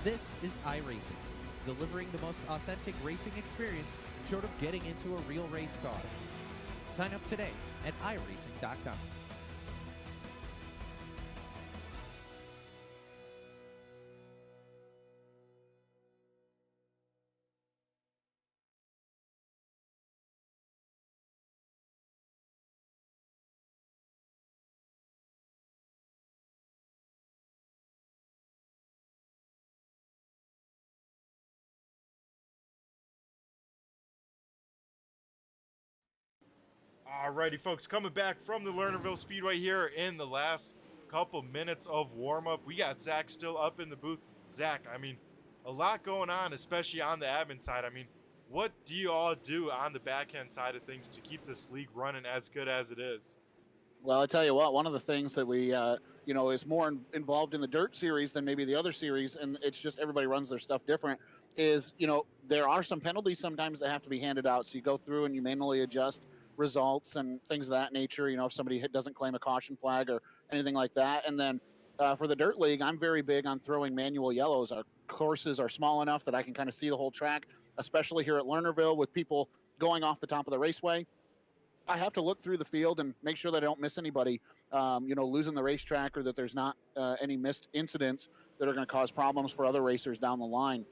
This is iRacing, delivering the most authentic racing experience short of getting into a real race car. Sign up today at iRacing.com. Alrighty, folks, coming back from the Lernerville Speedway here in the last couple minutes of warm-up. We got Zach still up in the booth. Zach, I mean, a lot going on, especially on the admin side. I mean, what do you all do on the backhand side of things to keep this league running as good as it is? Well, I tell you what, one of the things that we, is more involved in the dirt series than maybe the other series, and it's just everybody runs their stuff different, is, there are some penalties sometimes that have to be handed out. So you go through and you manually adjust results and things of that nature, if somebody doesn't claim a caution flag or anything like that. And then for the dirt league, I'm very big on throwing manual yellows. Our courses are small enough that I can kind of see the whole track, especially here at Lernerville with people going off the top of the raceway. I have to look through the field and make sure that I don't miss anybody, losing the racetrack, or that there's not any missed incidents that are going to cause problems for other racers down the line.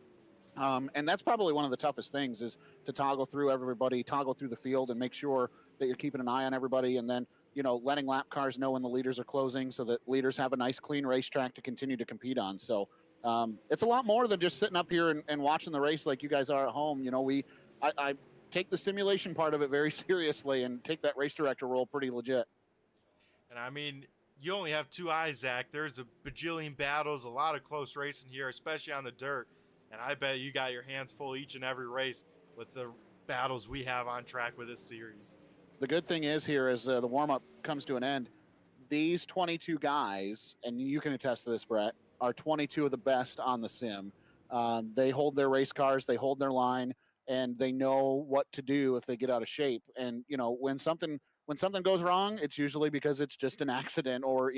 And that's probably one of the toughest things, is to toggle through everybody, toggle through the field, and make sure that you're keeping an eye on everybody. And then, letting lap cars know when the leaders are closing so that leaders have a nice, clean racetrack to continue to compete on. So it's a lot more than just sitting up here and watching the race like you guys are at home. I take the simulation part of it very seriously and take that race director role pretty legit. And I mean, you only have two eyes, Zach. There's a bajillion battles, a lot of close racing here, especially on the dirt. And I bet you got your hands full each and every race with the battles we have on track with this series. The good thing is here, as the warm-up comes to an end, these 22 guys, and you can attest to this, Brett, are 22 of the best on the sim. They hold their race cars, they hold their line, and they know what to do if they get out of shape. And, when something goes wrong, it's usually because it's just an accident, or,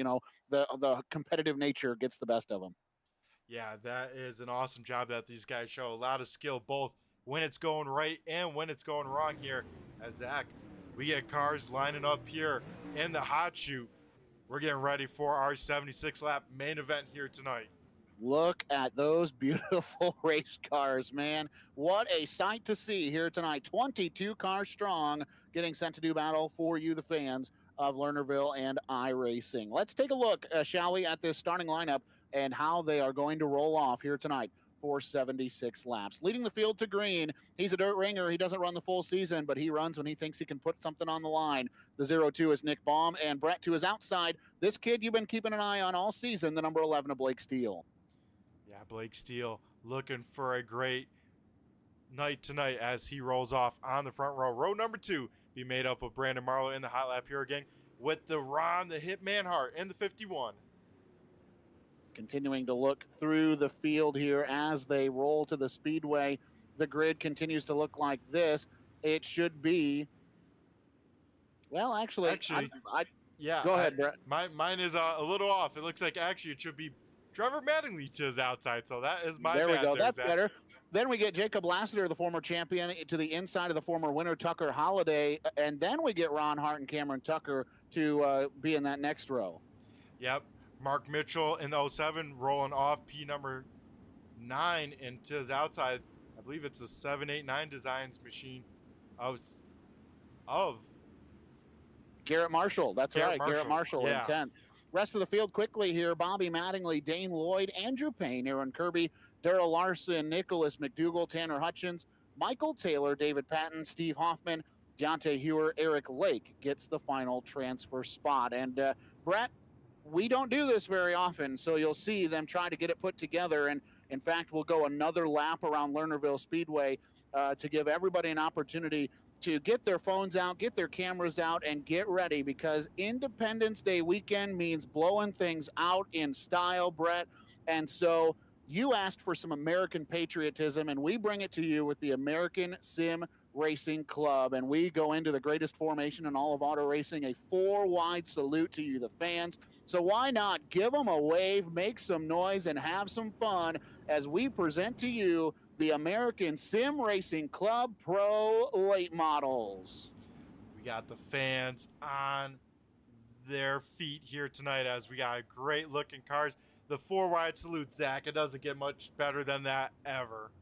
the competitive nature gets the best of them. Yeah, that is an awesome job that these guys show. A lot of skill, both when it's going right and when it's going wrong here. As Zach, we get cars lining up here in the hot chute. We're getting ready for our 76-lap main event here tonight. Look at those beautiful race cars, man. What a sight to see here tonight. 22 cars strong, getting sent to do battle for you, the fans of Lernerville and iRacing. Let's take a look, shall we, at this starting lineup and how they are going to roll off here tonight for 76 laps. Leading the field to green, he's a dirt ringer. He doesn't run the full season, but he runs when he thinks he can put something on the line. The 0-2 is Nick Baum, and Brett to his outside. This kid you've been keeping an eye on all season, the number 11 of Blake Steele. Yeah, Blake Steele looking for a great night tonight as he rolls off on the front row. Row number 2 be made up of Brandon Marlowe in the hot lap here again with the Ron the Hitman Hart in the 51. Continuing to look through the field here as they roll to the speedway. The grid continues to look like this. It should be, well, actually Yeah. Go ahead, Brett. Mine is a little off. It looks like actually it should be Trevor Mattingly to his outside. So that is my There we bad go. there, That's Zach. better. Then we get Jacob Lassiter, the former champion, to the inside of the former winner, Tucker Holiday. And then we get Ron Hart and Cameron Tucker to be in that next row. Yep. Mark Mitchell in the 07 rolling off P number 9 into his outside. I believe it's a 789 Designs machine of Garrett Marshall. That's Garrett right. Garrett Marshall yeah. in 10. Rest of the field quickly here. Bobby Mattingly, Dane Lloyd, Andrew Payne, Aaron Kirby, Darrell Larson, Nicholas McDougall, Tanner Hutchins, Michael Taylor, David Patton, Steve Hoffman, Deontay Hewer, Eric Lake gets the final transfer spot. And Brett, we don't do this very often, so you'll see them trying to get it put together. And in fact, we'll go another lap around Lernerville Speedway to give everybody an opportunity to get their phones out, get their cameras out, and get ready, because Independence Day weekend means blowing things out in style, Brett. And so you asked for some American patriotism, and we bring it to you with the American Sim Racing Club. And we go into the greatest formation in all of auto racing, a 4-wide salute to you, the fans. So why not give them a wave, make some noise, and have some fun as we present to you the American Sim Racing Club Pro Late Models. We got the fans on their feet here tonight as we got great looking cars. The 4-wide salute, Zach. It doesn't get much better than that ever.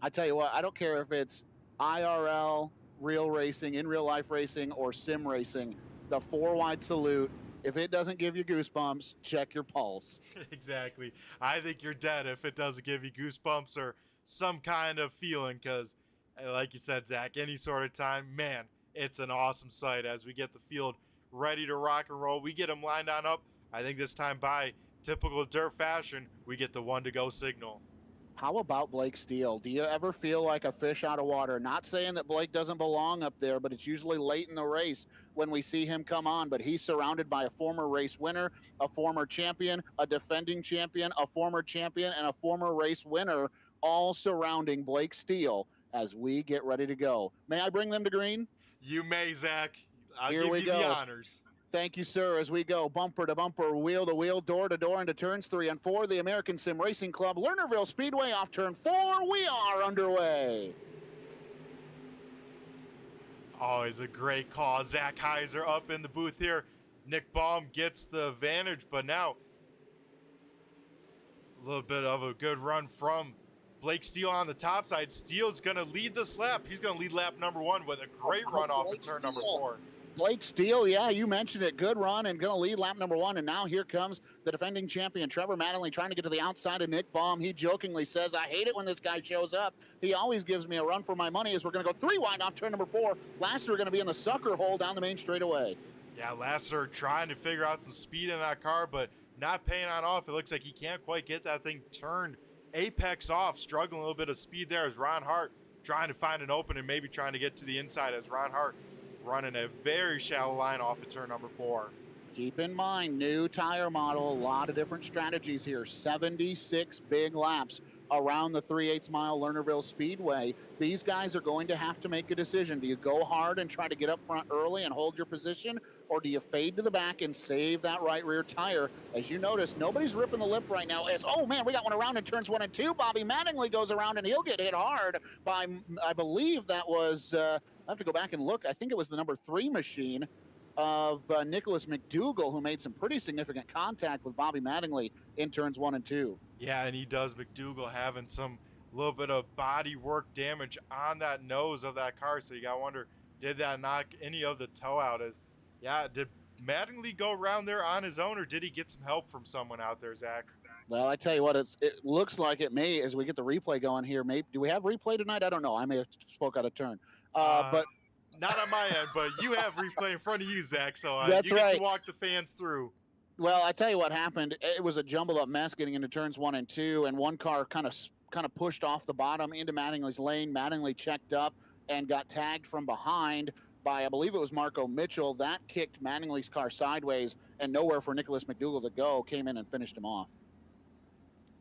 I tell you what, I don't care if it's IRL, real racing, in real life racing, or sim racing. The 4-wide salute, if it doesn't give you goosebumps, check your pulse. Exactly. I think you're dead if it doesn't give you goosebumps or some kind of feeling, because like you said, Zach, any sort of time, man, it's an awesome sight as we get the field ready to rock and roll. We get them lined on up. I think this time, by typical dirt fashion, we get the 1 to go signal. How about Blake Steele? Do you ever feel like a fish out of water? Not saying that Blake doesn't belong up there, but it's usually late in the race when we see him come on. But he's surrounded by a former race winner, a former champion, a defending champion, a former champion, and a former race winner, all surrounding Blake Steele as we get ready to go. May I bring them to green? You may, Zach. I'll Here give we you go. the honors. Thank you, sir. As we go bumper to bumper, wheel to wheel, door to door, into turns 3 and 4, the American Sim Racing Club, Lernerville Speedway, off turn 4. We are underway. Always a great call. Zach Heiser up in the booth here. Nick Baum gets the advantage, but now a little bit of a good run from Blake Steele on the top side. Steele's going to lead this lap. He's going to lead lap number 1 with a great run off of turn number 4. Blake Steele, yeah, you mentioned it. Good run and going to lead lap number 1. And now here comes the defending champion, Trevor Mattingly, trying to get to the outside of Nick Baum. He jokingly says, I hate it when this guy shows up. He always gives me a run for my money, as we're going to go 3 wide off turn number 4. Lassiter going to be in the sucker hole down the main straightaway. Yeah, Lassiter trying to figure out some speed in that car, but not paying on off. It looks like he can't quite get that thing turned apex off. Struggling a little bit of speed there as Ron Hart trying to find an opening, maybe trying to get to the inside, as Ron Hart running a very shallow line off of turn number 4. Keep in mind, new tire model, a lot of different strategies here. 76 big laps around the 3/8 mile Lernerville Speedway. These guys are going to have to make a decision. Do you go hard and try to get up front early and hold your position, or do you fade to the back and save that right rear tire? As you notice, nobody's ripping the lip right now. Oh man, we got one around in turns 1 and 2. Bobby Mattingly goes around and he'll get hit hard by, I believe that was, I have to go back and look. I think it was the number 3 machine of Nicholas McDougall, who made some pretty significant contact with Bobby Mattingly in turns 1 and 2. Yeah, and he does. McDougall having some little bit of body work damage on that nose of that car, so you gotta wonder, did that knock any of the toe out? Did Mattingly go around there on his own, or did he get some help from someone out there, Zach? Well, I tell you what, it looks like it may, as we get the replay going here. Maybe, do we have replay tonight? I don't know. I may have spoke out of turn. But not on my end, but you have replay in front of you, Zach, so That's you get right. to walk the fans through. Well, I tell you what happened. It was a jumbled up mess getting into turns 1 and 2, and one car kind of pushed off the bottom into Mattingly's lane. Mattingly checked up and got tagged from behind by, I believe it was Marco Mitchell. That kicked Mattingly's car sideways, and nowhere for Nicholas McDougall to go. Came in and finished him off.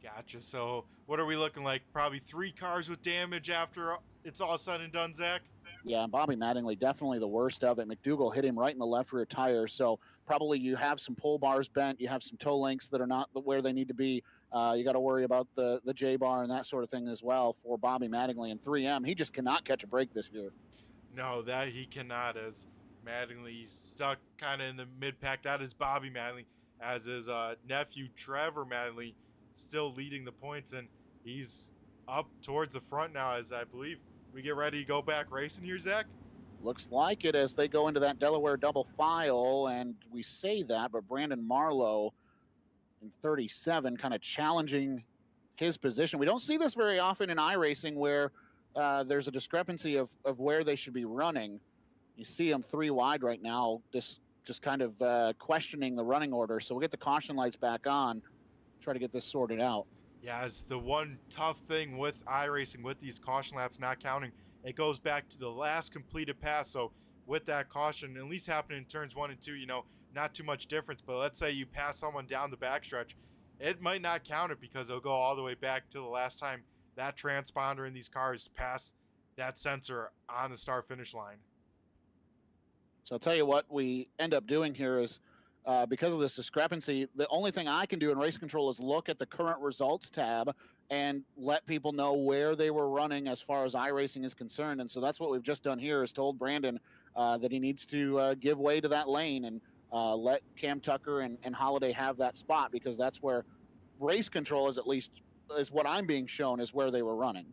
Gotcha. So what are we looking like? Probably 3 cars with damage after it's all said and done, Zach? Yeah, Bobby Mattingly, definitely the worst of it. McDougal hit him right in the left rear tire. So probably you have some pull bars bent. You have some toe links that are not where they need to be. You got to worry about the J bar and that sort of thing as well for Bobby Mattingly. And 3M, he just cannot catch a break this year. No, that he cannot, as Mattingly stuck kind of in the mid pack. That is Bobby Mattingly, as his nephew Trevor Mattingly still leading the points, and he's up towards the front now, as I believe we get ready to go back racing here, Zach. Looks like it as they go into that Delaware double file, and we say that, but Brandon Marlowe in 37 kind of challenging his position. We don't see this very often in iRacing where there's a discrepancy of where they should be running. You see him 3 wide right now, just kind of questioning the running order. So we'll get the caution lights back on, try to get this sorted out. Yeah, it's the one tough thing with iRacing, with these caution laps not counting. It goes back to the last completed pass. So with that caution, at least happening in turns 1 and 2, not too much difference. But let's say you pass someone down the backstretch, it might not count it because it'll go all the way back to the last time that transponder in these cars passed that sensor on the start finish line. So I'll tell you what we end up doing here is because of this discrepancy, the only thing I can do in race control is look at the current results tab and let people know where they were running as far as iRacing is concerned. And so that's what we've just done here is told Brandon that he needs to give way to that lane and let Cam Tucker and Holiday have that spot, because that's where race control is, at least is what I'm being shown, is where they were running.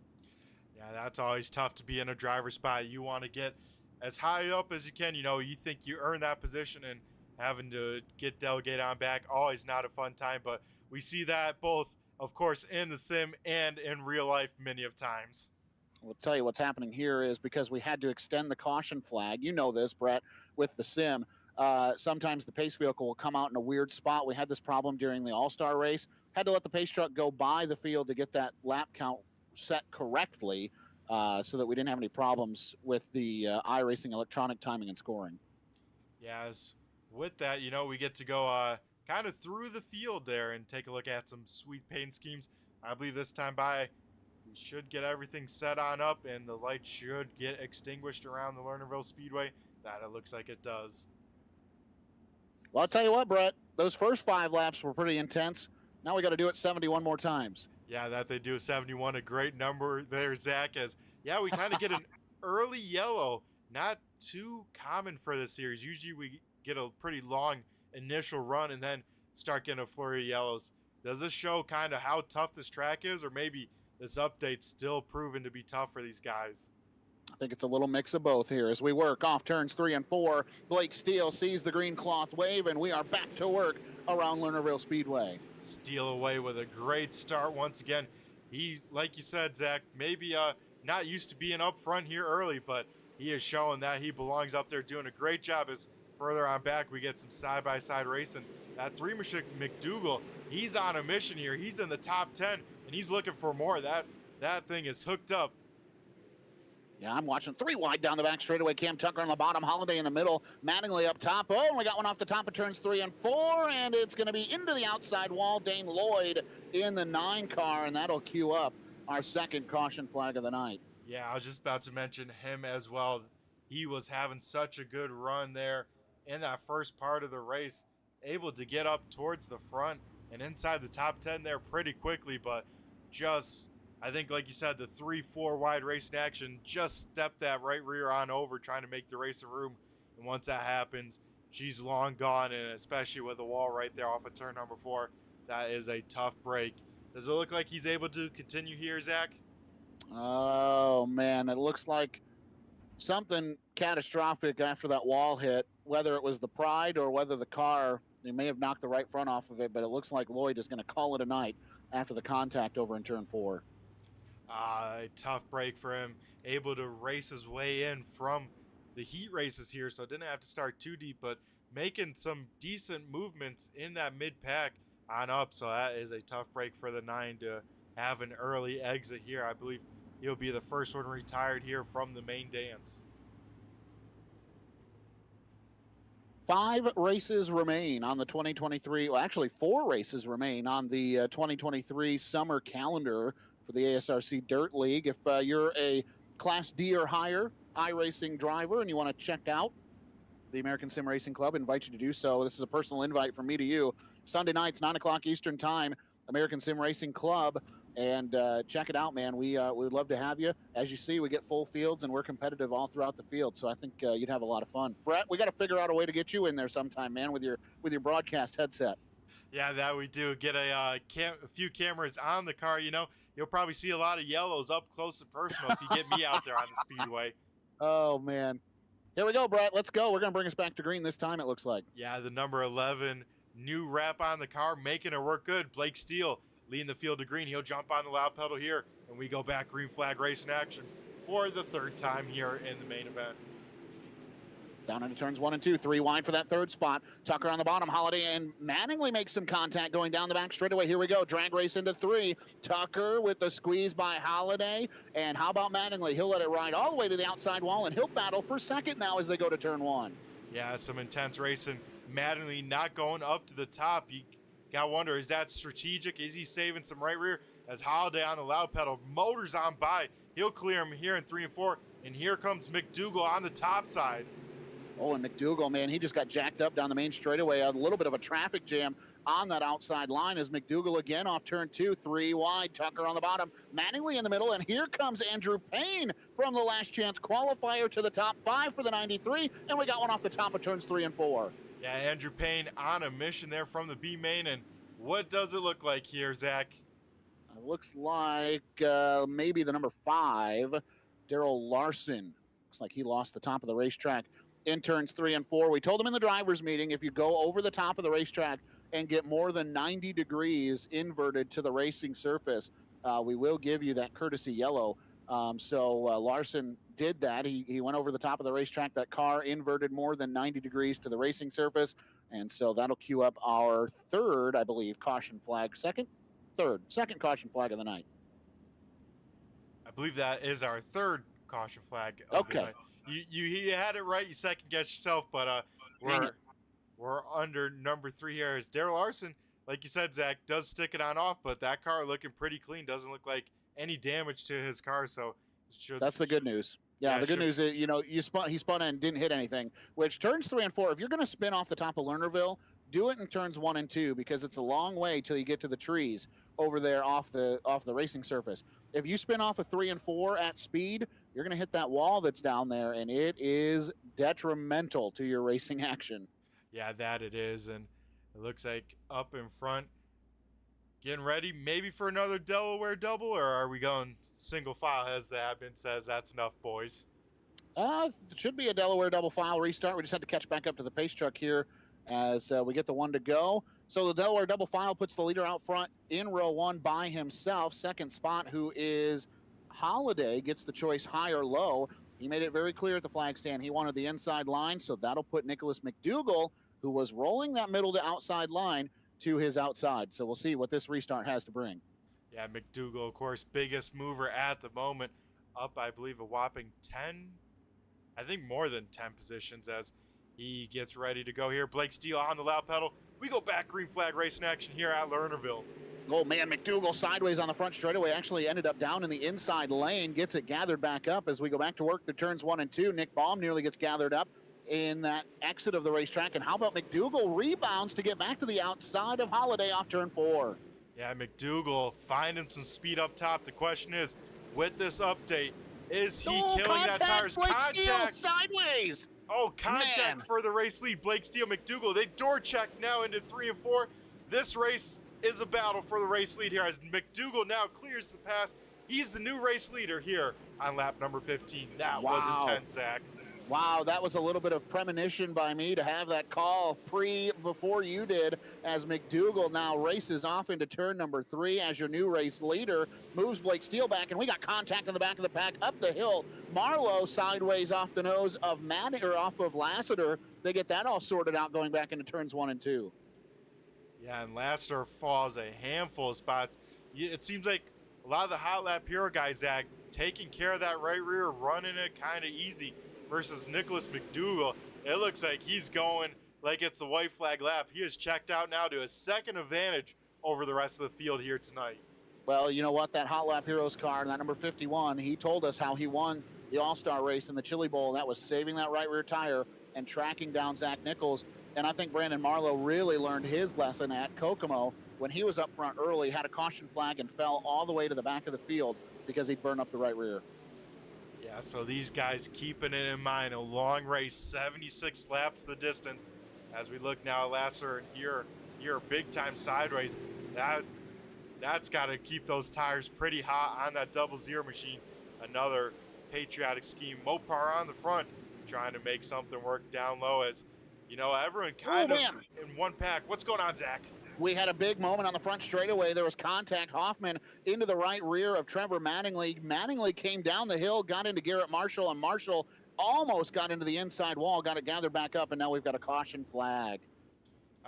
Yeah, that's always tough to be in a driver's spot. You want to get as high up as you can. You think you earn that position, and having to get delegated on back, always not a fun time. But we see that both, of course, in the sim and in real life many of times. We'll tell you what's happening here is because we had to extend the caution flag. You know this, Brett, with the sim. Sometimes the pace vehicle will come out in a weird spot. We had this problem during the All-Star race. Had to let the pace truck go by the field to get that lap count set correctly so that we didn't have any problems with the iRacing electronic timing and scoring. Yeah, as with that, we get to go kind of through the field there and take a look at some sweet paint schemes. I believe this time by we should get everything set on up, and the light should get extinguished around the Lernerville Speedway. That it looks like it does. Well, I'll tell you what, Brett, those first 5 laps were pretty intense. Now we got to do it 71 more times. Yeah, that they do 71, a great number there, Zach. As we kind of get an early yellow, not too common for this series. Usually we get a pretty long initial run and then start getting a flurry of yellows. Does this show kind of how tough this track is, or maybe this update's still proven to be tough for these guys? I think it's a little mix of both here as we work off turns 3 and 4. Blake Steele sees the green cloth wave, and we are back to work around Lernerville Speedway. Steele away with a great start once again. He, like you said, Zach, maybe not used to being up front here early, but he is showing that he belongs up there, doing a great job. As further on back, we get some side-by-side racing. That 3 McDougal, he's on a mission here. He's in the top 10, and he's looking for more. That thing is hooked up. Yeah, I'm watching 3 wide down the back straightaway. Cam Tucker on the bottom, Holiday in the middle, Mattingly up top. Oh, and we got one off the top of turns 3 and 4, and it's going to be into the outside wall. Dane Lloyd in the 9 car, and that'll cue up our second caution flag of the night. Yeah, I was just about to mention him as well. He was having such a good run there in that first part of the race, able to get up towards the front and inside the top 10 there pretty quickly, but just, I think, like you said, the 3-4 wide racing action just stepped that right rear on over, trying to make the race a room. And once that happens, she's long gone, and especially with the wall right there off of turn number 4, that is a tough break. Does it look like he's able to continue here, Zach? Oh, man, it looks like something catastrophic after that wall hit, whether it was the Pride or whether the car, they may have knocked the right front off of it, but it looks like Lloyd is going to call it a night after the contact over in turn 4. A tough break for him, able to race his way in from the heat races here, so didn't have to start too deep, but making some decent movements in that mid-pack on up, so that is a tough break for the 9 to have an early exit here. I believe he'll be the first one retired here from the main dance. 5 races remain on the 2023, well, actually 4 races remain on the 2023 summer calendar for the ASRC Dirt League. If you're a Class D or higher iRacing driver and you want to check out the American Sim Racing Club, invite you to do so. This is a personal invite from me to you. Sunday nights, 9 o'clock Eastern Time, American Sim Racing Club. And check it out, man. We'd love to have you. As you see, we get full fields, and we're competitive all throughout the field. So I think you'd have a lot of fun. Brett, we got to figure out a way to get you in there sometime, man, with your broadcast headset. Yeah, that we do. Get a few cameras on the car. You know, you'll probably see a lot of yellows up close and personal if you get me out there on the speedway. Oh, man. Here we go, Brett. Let's go. We're going to bring us back to green this time, it looks like. Yeah, the number 11 new wrap on the car, making it work good. Blake Steele leading the field to green. He'll jump on the loud pedal here, and we go back green flag racing action for the third time here in the main event. Down into turns 1 and 2, 3 wide for that third spot. Tucker on the bottom. Holiday and Mattingly makes some contact going down the back straightaway. Here we go. Drag race into 3. Tucker with the squeeze by Holiday. And how about Mattingly? He'll let it ride all the way to the outside wall, and he'll battle for second now as they go to turn 1. Yeah, some intense racing. Mattingly not going up to the top. You got to wonder, is that strategic? Is he saving some right rear? As Holiday on the loud pedal motors on by. He'll clear him here in 3 and 4. And here comes McDougal on the top side. Oh, and McDougal, man, he just got jacked up down the main straightaway. A little bit of a traffic jam on that outside line as McDougal again off turn 2, 3 wide. Tucker on the bottom, Mattingly in the middle, and here comes Andrew Payne from the last chance qualifier to the top 5 for the 93, and we got one off the top of turns 3 and 4. Yeah, Andrew Payne on a mission there from the B main, and what does it look like here, Zach? It looks like maybe the number 5, Daryl Larson. Looks like he lost the top of the racetrack in turns 3 and 4. We told him in the driver's meeting, if you go over the top of the racetrack and get more than 90 degrees inverted to the racing surface, we will give you that courtesy yellow. So Larson did that. He went over the top of the racetrack. That car inverted more than 90 degrees to the racing surface. And so that'll cue up our third, I believe, caution flag. Second caution flag of the night. I believe that is our third caution flag of the night. You had it right. You second guessed yourself, but we're under number 3 here. As Daryl Larson, like you said, Zach, does stick it on off, but that car looking pretty clean. Doesn't look like any damage to his car. So that's the good news. Yeah, the good news is, you know, he spun in and didn't hit anything, which turns 3 and 4, if you're going to spin off the top of Lernerville, do it in turns 1 and 2 because it's a long way till you get to the trees over there off the racing surface. If you spin off a 3 and 4 at speed, you're going to hit that wall that's down there, and it is detrimental to your racing action. Yeah, that it is, and it looks like up in front, getting ready maybe for another Delaware double, or are we going single file as the admin says that's enough, boys? It should be a Delaware double file restart. We just had to catch back up to the pace truck here as we get the 1 to go. So the Delaware double file puts the leader out front in row 1 by himself. Second spot, who is Holiday, gets the choice high or low. He made it very clear at the flag stand he wanted the inside line, so that'll put Nicholas McDougal, who was rolling that middle to outside line, to his outside. So we'll see what this restart has to bring. Yeah, McDougal, of course, biggest mover at the moment, up, I believe, a whopping 10, I think more than 10 positions as he gets ready to go here. Blake Steele on the loud pedal. We go back green flag racing action here at Lernerville. Oh, man, McDougal sideways on the front straightaway actually ended up down in the inside lane, gets it gathered back up as we go back to work through turns 1 and 2. Nick Baum nearly gets gathered up in that exit of the racetrack. And how about McDougal rebounds to get back to the outside of Holiday off turn 4. Yeah, McDougal finding some speed up top. The question is, with this update, is he killing that tire's contact? Steele, sideways. Oh, contact for the race lead. Blake Steele, McDougal, they door check now into 3 and 4. This race is a battle for the race lead here as McDougal now clears the pass. He's the new race leader here on lap number 15. That was intense, Zach. Wow, that was a little bit of premonition by me to have that call before you did, as McDougal now races off into turn number 3 as your new race leader, moves Blake Steele back, and we got contact in the back of the pack up the hill. Marlowe sideways off the nose of off of Lassiter. They get that all sorted out going back into turns 1 and 2. Yeah, and Lassiter falls a handful of spots. It seems like a lot of the hot lap hero guys, Zach, taking care of that right rear, running it kind of easy, versus Nicholas McDougal. It looks like he's going like it's the white flag lap. He is checked out now to a second advantage over the rest of the field here tonight. Well, you know what? That Hot Lap Heroes car, that number 51, he told us how he won the All-Star race in the Chili Bowl. That was saving that right rear tire and tracking down Zach Nichols. And I think Brandon Marlowe really learned his lesson at Kokomo when he was up front early, had a caution flag, and fell all the way to the back of the field because he'd burned up the right rear. Yeah, so these guys keeping it in mind. A long race, 76 laps the distance. As we look now at Lasser and here big time side race. That's got to keep those tires pretty hot on that 00 machine. Another patriotic scheme. Mopar on the front, trying to make something work down low. As you know, everyone kind of in one pack. What's going on, Zach? We had a big moment on the front straightaway. There was contact. Hoffman into the right rear of Trevor Mattingly. Mattingly came down the hill, got into Garrett Marshall, and Marshall almost got into the inside wall, got it gathered back up, and now we've got a caution flag.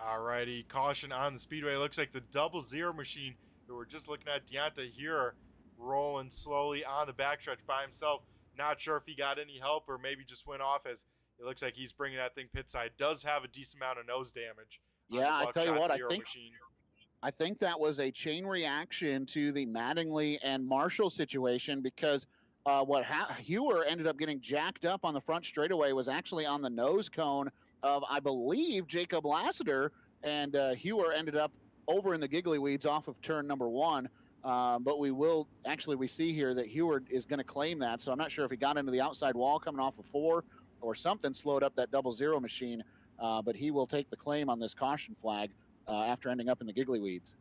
All righty, caution on the speedway. Looks like the 00 machine that we're just looking at, Deonta here, rolling slowly on the backstretch by himself. Not sure if he got any help or maybe just went off, as it looks like he's bringing that thing pit side. Does have a decent amount of nose damage. Yeah, I tell you what, I think that was a chain reaction to the Mattingly and Marshall situation, because Hewer ended up getting jacked up on the front straightaway was actually on the nose cone of, I believe, Jacob Lassiter, and Hewer ended up over in the giggly weeds off of turn number 1. But we see here that Hewer is going to claim that, so I'm not sure if he got into the outside wall coming off of 4 or something slowed up that 00 machine. But he will take the claim on this caution flag after ending up in the giggly weeds.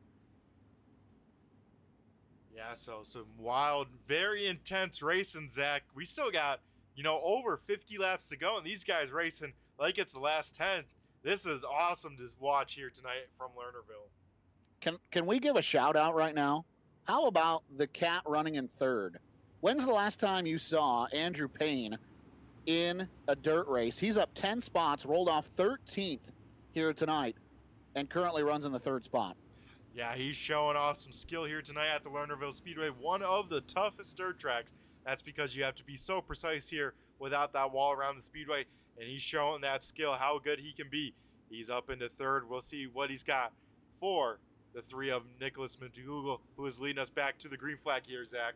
Yeah, so some wild, very intense racing, Zach. We still got, over 50 laps to go, and these guys racing like it's the last 10. This is awesome to watch here tonight from Lernerville. Can we give a shout out right now? How about the cat running in third? When's the last time you saw Andrew Payne in a dirt race? He's up 10 spots, rolled off 13th here tonight, and currently runs in the 3rd spot. Yeah, he's showing off some skill here tonight at the Lernerville Speedway, one of the toughest dirt tracks. That's because you have to be so precise here without that wall around the speedway, and he's showing that skill, how good he can be. He's up into 3rd. We'll see what he's got for the 3 of Nicholas McDougall, who is leading us back to the green flag here, Zach.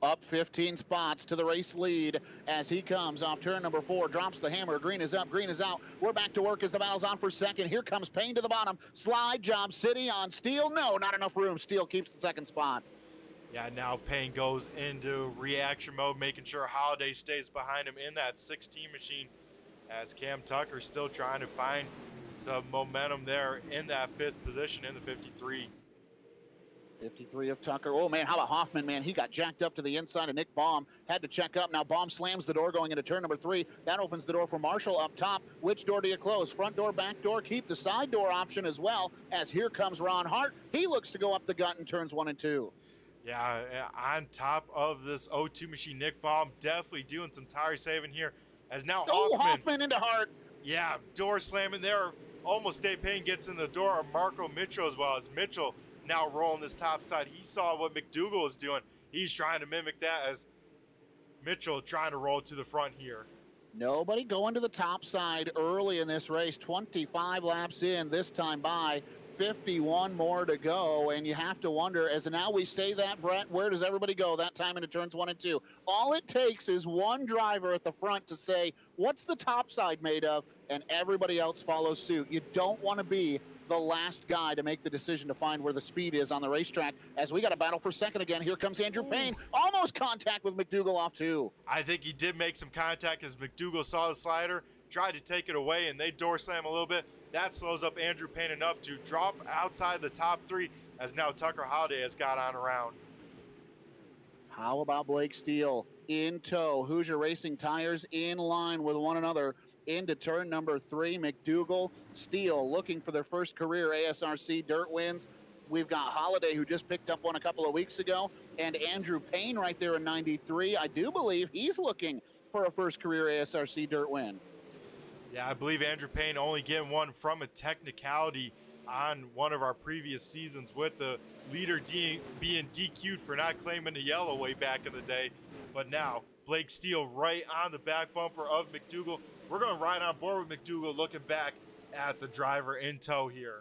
Up 15 spots to the race lead as he comes off turn number 4, drops the hammer. Green is up, green is out. We're back to work as the battle's on for 2nd. Here comes Payne to the bottom. Slide job city on Steele. No, not enough room. Steele keeps the 2nd spot. Yeah, now Payne goes into reaction mode, making sure Holiday stays behind him in that 16 machine, as Cam Tucker still trying to find some momentum there in that 5th position in the 53. 53 of Tucker. Oh, man, how about Hoffman, man? He got jacked up to the inside, and Nick Baum had to check up. Now Baum slams the door going into turn number 3. That opens the door for Marshall up top. Which door do you close? Front door, back door? Keep the side door option as well, as here comes Ron Hart. He looks to go up the gut in turns 1 and 2. Yeah, on top of this 02 machine, Nick Baum definitely doing some tire saving here. As now Hoffman into Hart. Yeah, door slamming there. Almost Dave Payne gets in the door of Marco Mitchell as well, as Mitchell now rolling this top side. He saw what McDougall was doing. He's trying to mimic that, as Mitchell trying to roll to the front here. Nobody going to the top side early in this race. 25 laps in, this time by 51 more to go, and you have to wonder, as now we say that, Brett, where does everybody go that time into turns 1 and 2? All it takes is one driver at the front to say, what's the top side made of? And everybody else follows suit. You don't want to be the last guy to make the decision to find where the speed is on the racetrack, as we got a battle for 2nd again. Here comes Andrew Payne. Almost contact with McDougall off 2. I think he did make some contact as McDougall saw the slider, tried to take it away, and they door slam a little bit. That slows up Andrew Payne enough to drop outside the top 3, as now Tucker Holiday has got on around. How about Blake Steele in tow? Hoosier Racing tires in line with one another into turn number 3. McDougall, Steele looking for their first career ASRC dirt wins. We've got Holiday, who just picked up one a couple of weeks ago, and Andrew Payne right there in 93. I do believe he's looking for a first career ASRC dirt win. Yeah, I believe Andrew Payne only getting one from a technicality on one of our previous seasons, with the leader being DQ'd for not claiming the yellow way back in the day. But now Blake Steele right on the back bumper of McDougall. We're going to ride on board with McDougall, looking back at the driver in tow here.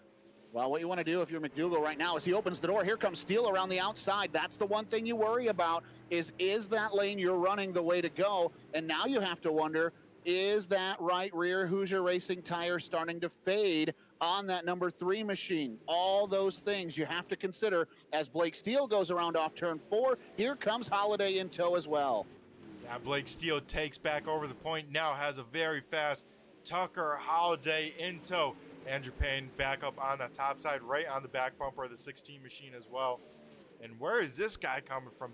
Well, what you want to do if you're McDougal right now is he opens the door. Here comes Steele around the outside. That's the one thing you worry about is that lane you're running the way to go? And now you have to wonder, is that right rear Hoosier Racing tire starting to fade on that number 3 machine? All those things you have to consider as Blake Steele goes around off turn 4. Here comes Holiday in tow as well. Yeah, Blake Steele takes back over the point, now has a very fast Tucker Holiday in tow. Andrew Payne back up on the top side, right on the back bumper of the 16 machine as well. And where is this guy coming from?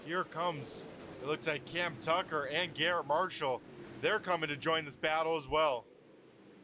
Here comes, it looks like Cam Tucker and Garrett Marshall. They're coming to join this battle as well.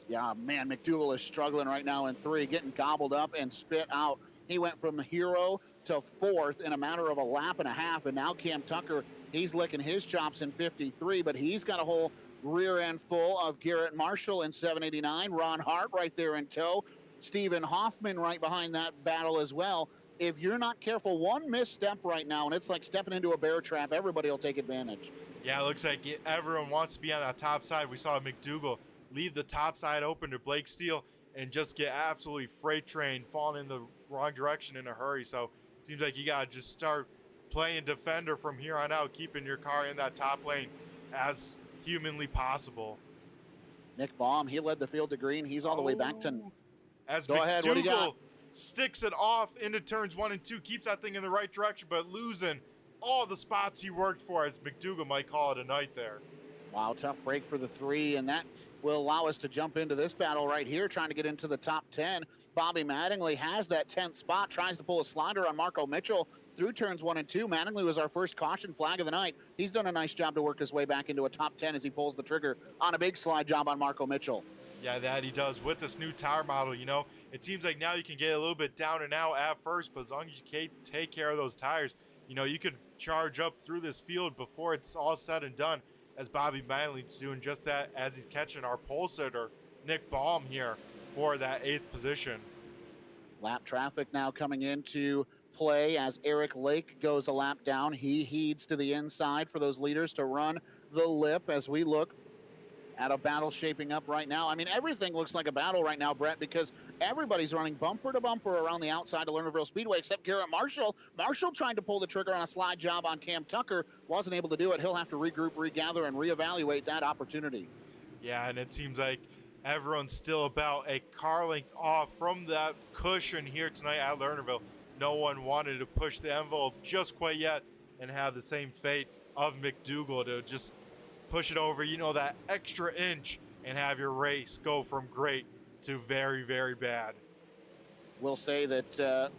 Yeah, man, McDougal is struggling right now in 3, getting gobbled up and spit out. He went from hero to 4th in a matter of a lap and a half, and now Cam Tucker, he's licking his chops in 53, but he's got a whole rear end full of Garrett Marshall in 789. Ron Hart right there in tow. Stephen Hoffman right behind that battle as well. If you're not careful, one misstep right now, and it's like stepping into a bear trap, everybody will take advantage. Yeah, it looks like everyone wants to be on that top side. We saw McDougal leave the top side open to Blake Steele and just get absolutely freight train, falling in the wrong direction in a hurry. So it seems like you got to just start playing defender from here on out, keeping your car in that top lane as humanly possible. Nick Baum, he led the field to green. He's all the way back to... As Go ahead, what do you got? McDougal sticks it off into turns 1 and 2, keeps that thing in the right direction, but losing all the spots he worked for, as McDougal might call it a night there. Wow, tough break for the 3, and that will allow us to jump into this battle right here, trying to get into the top 10. Bobby Mattingly has that 10th spot, tries to pull a slider on Marco Mitchell through turns 1 and 2. Mattingly was our first caution flag of the night. He's done a nice job to work his way back into a top 10 as he pulls the trigger on a big slide job on Marco Mitchell. Yeah, that he does with this new tire model. You know, it seems like now you can get a little bit down and out at first, but as long as you take care of those tires, you know, you could charge up through this field before it's all said and done, as Bobby Mattingly's doing just that as he's catching our pole sitter, Nick Baum, here for that 8th position. Lap traffic now coming into play as Eric Lake goes a lap down. He heeds to the inside for those leaders to run the lip as we look at a battle shaping up right now. I mean, everything looks like a battle right now, Brett, because everybody's running bumper to bumper around the outside of Lernerville Speedway except Garrett Marshall. Marshall trying to pull the trigger on a slide job on Cam Tucker. Wasn't able to do it. He'll have to regroup, regather, and reevaluate that opportunity. Yeah, and it seems like everyone's still about a car length off from that cushion here tonight at Lernerville. No one wanted to push the envelope just quite yet and have the same fate of McDougal to just push it over, you know, that extra inch and have your race go from great to very, very bad. We'll say that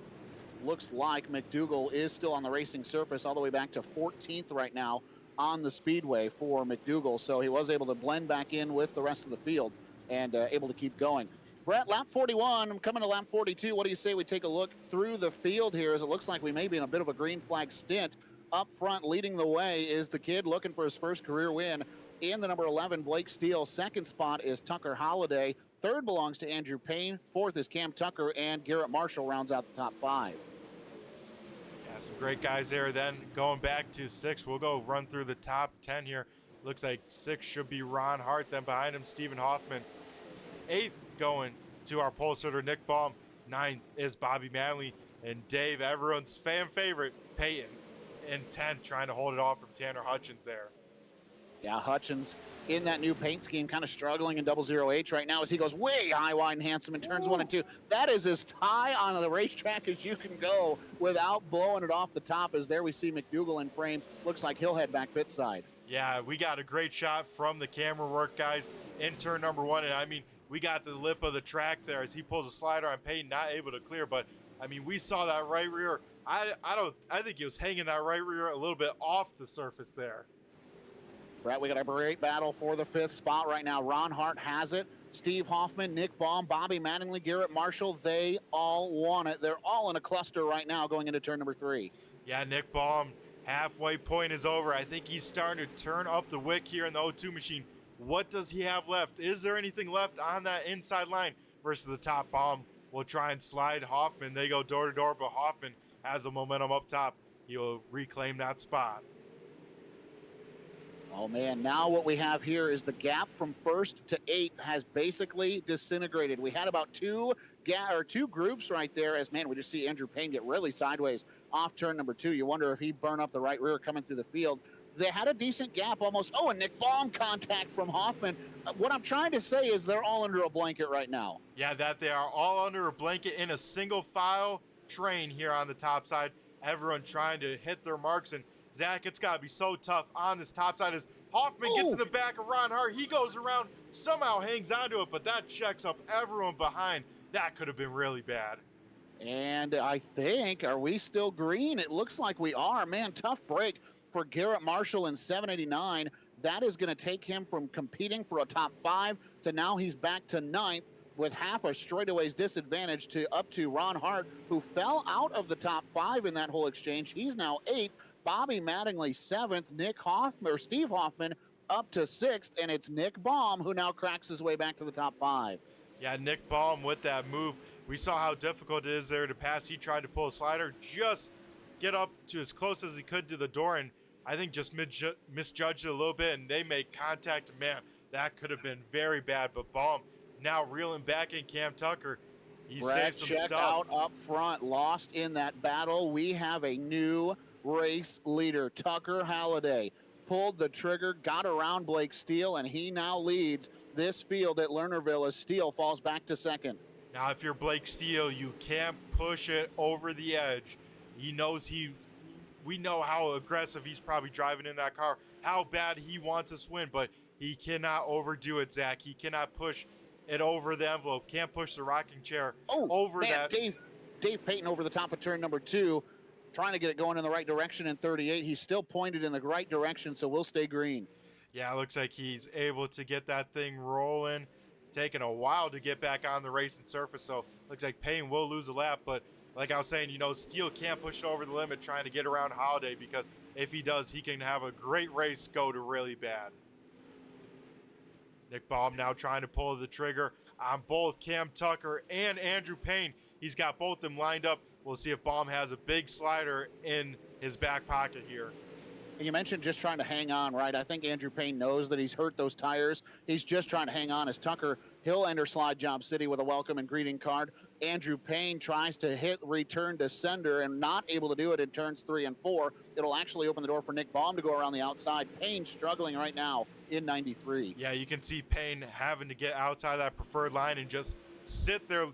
looks like McDougal is still on the racing surface all the way back to 14th right now on the speedway for McDougal. So he was able to blend back in with the rest of the field and able to keep going. Brett, lap 41, I'm coming to lap 42. What do you say we take a look through the field here as it looks like we may be in a bit of a green flag stint. Up front, leading the way is the kid looking for his first career win in the number 11, Blake Steele. Second spot is Tucker Holiday. Third belongs to Andrew Payne. Fourth is Cam Tucker, and Garrett Marshall rounds out the top 5. Yeah, some great guys there. Then going back to 6, we'll go run through the top 10 here. Looks like 6 should be Ron Hart. Then behind him, Stephen Hoffman. 8th going to our pole sitter, Nick Baum. 9th is Bobby Manley. And Dave, everyone's fan favorite, Peyton, in 10th, trying to hold it off from Tanner Hutchins there. Yeah, Hutchins in that new paint scheme, kind of struggling in 00H right now as he goes way high, wide, and handsome in turns 1 and 2. That is as high on the racetrack as you can go without blowing it off the top. As there we see McDougal in frame. Looks like he'll head back pit side. Yeah, we got a great shot from the camera work, guys, in turn number 1. And, I mean, we got the lip of the track there as he pulls a slider on Payton, not able to clear. But, I mean, we saw that right rear. I think he was hanging that right rear a little bit off the surface there. Brett, we got a great battle for the 5th spot right now. Ron Hart has it. Steve Hoffman, Nick Baum, Bobby Mattingly, Garrett Marshall, they all want it. They're all in a cluster right now going into turn number 3. Yeah, Nick Baum, halfway point is over. I think he's starting to turn up the wick here in the O2 machine. What does he have left? Is there anything left on that inside line versus the top? Baum will try and slide Hoffman. They go door to door, but Hoffman has the momentum up top. He'll reclaim that spot. Oh man, now what we have here is the gap from first to eighth has basically disintegrated. We had about two groups right there as, man, we just see Andrew Payne get really sideways off turn number 2. You wonder if he burned up the right rear coming through the field. They had a decent gap almost. Oh, and Nick Baum contact from Hoffman. What I'm trying to say is they're all under a blanket right now. Yeah, that they are all under a blanket in a single file train here on the top side. Everyone trying to hit their marks, and Zach, it's got to be so tough on this top side as Hoffman gets to the back of Ron Hart. He goes around, somehow hangs onto it, but that checks up everyone behind. That could have been really bad. And I think, are we still green? It looks like we are. Man, tough break for Garrett Marshall in 789. That is going to take him from competing for a top 5 to now he's back to 9th with half a straightaway's disadvantage to up to Ron Hart, who fell out of the top 5 in that whole exchange. He's now 8th. Bobby Mattingly 7th. Steve Hoffman up to 6th, and it's Nick Baum who now cracks his way back to the top 5. Yeah, Nick Baum with that move. We saw how difficult it is there to pass. He tried to pull a slider, just get up to as close as he could to the door, and I think just misjudged it a little bit, and they made contact. Man, that could have been very bad, but Baum now reeling back in Cam Tucker. He saved some check stuff. Out up front, lost in that battle. We have a new race leader. Tucker Halliday pulled the trigger, got around Blake Steele, and he now leads this field at Lernerville as Steele falls back to 2nd. Now, if you're Blake Steele, you can't push it over the edge. He knows we know how aggressive he's probably driving in that car, how bad he wants us to win, but he cannot overdo it, Zach. He cannot push it over the envelope, can't push the rocking chair over that. Dave Payton over the top of turn number 2, trying to get it going in the right direction in 38. He's still pointed in the right direction, so we'll stay green. Yeah, it looks like he's able to get that thing rolling. Taking a while to get back on the racing surface, so looks like Payne will lose a lap, but like I was saying, Steele can't push it over the limit trying to get around Holiday, because if he does, he can have a great race go to really bad. Nick Baum now trying to pull the trigger on both Cam Tucker and Andrew Payne. He's got both of them lined up. We'll see if Baum has a big slider in his back pocket here. And you mentioned just trying to hang on, right? I think Andrew Payne knows that he's hurt those tires. He's just trying to hang on as Tucker, he'll enter Slide Job City with a welcome and greeting card. Andrew Payne tries to hit return to sender and not able to do it in turns 3 and 4. It'll actually open the door for Nick Baum to go around the outside. Payne struggling right now in 93. Yeah, you can see Payne having to get outside that preferred line and just sit there,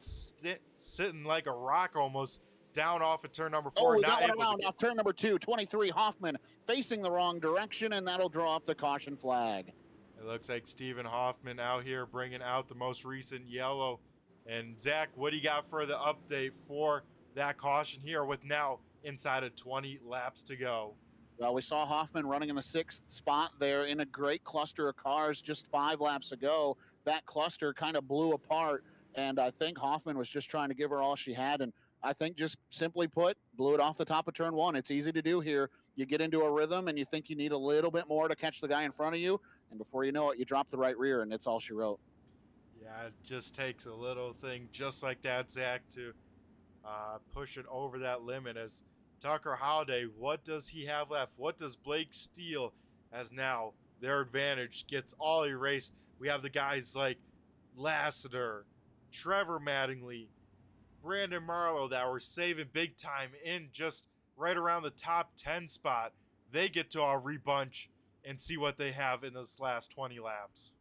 sitting like a rock almost, down off of turn number 4. We got one around off turn number 2. 23 Hoffman facing the wrong direction, and that'll draw up the caution flag. It looks like Stephen Hoffman out here bringing out the most recent yellow. And Zach, what do you got for the update for that caution here with now inside of 20 laps to go? Well, we saw Hoffman running in the 6th spot there in a great cluster of cars just 5 laps ago. That cluster kind of blew apart, and I think Hoffman was just trying to give her all she had, and I think just simply put, blew it off the top of turn 1. It's easy to do here. You get into a rhythm and you think you need a little bit more to catch the guy in front of you, and before you know it, you drop the right rear, and it's all she wrote. Yeah, it just takes a little thing just like that, Zach, to push it over that limit. As Tucker Holiday, what does he have left? What does Blake Steele has now? Their advantage gets all erased. We have the guys like Lassiter, Trevor Mattingly, Brandon Marlowe that were saving big time in just right around the top 10 spot. They get to all rebunch and see what they have in those last 20 laps.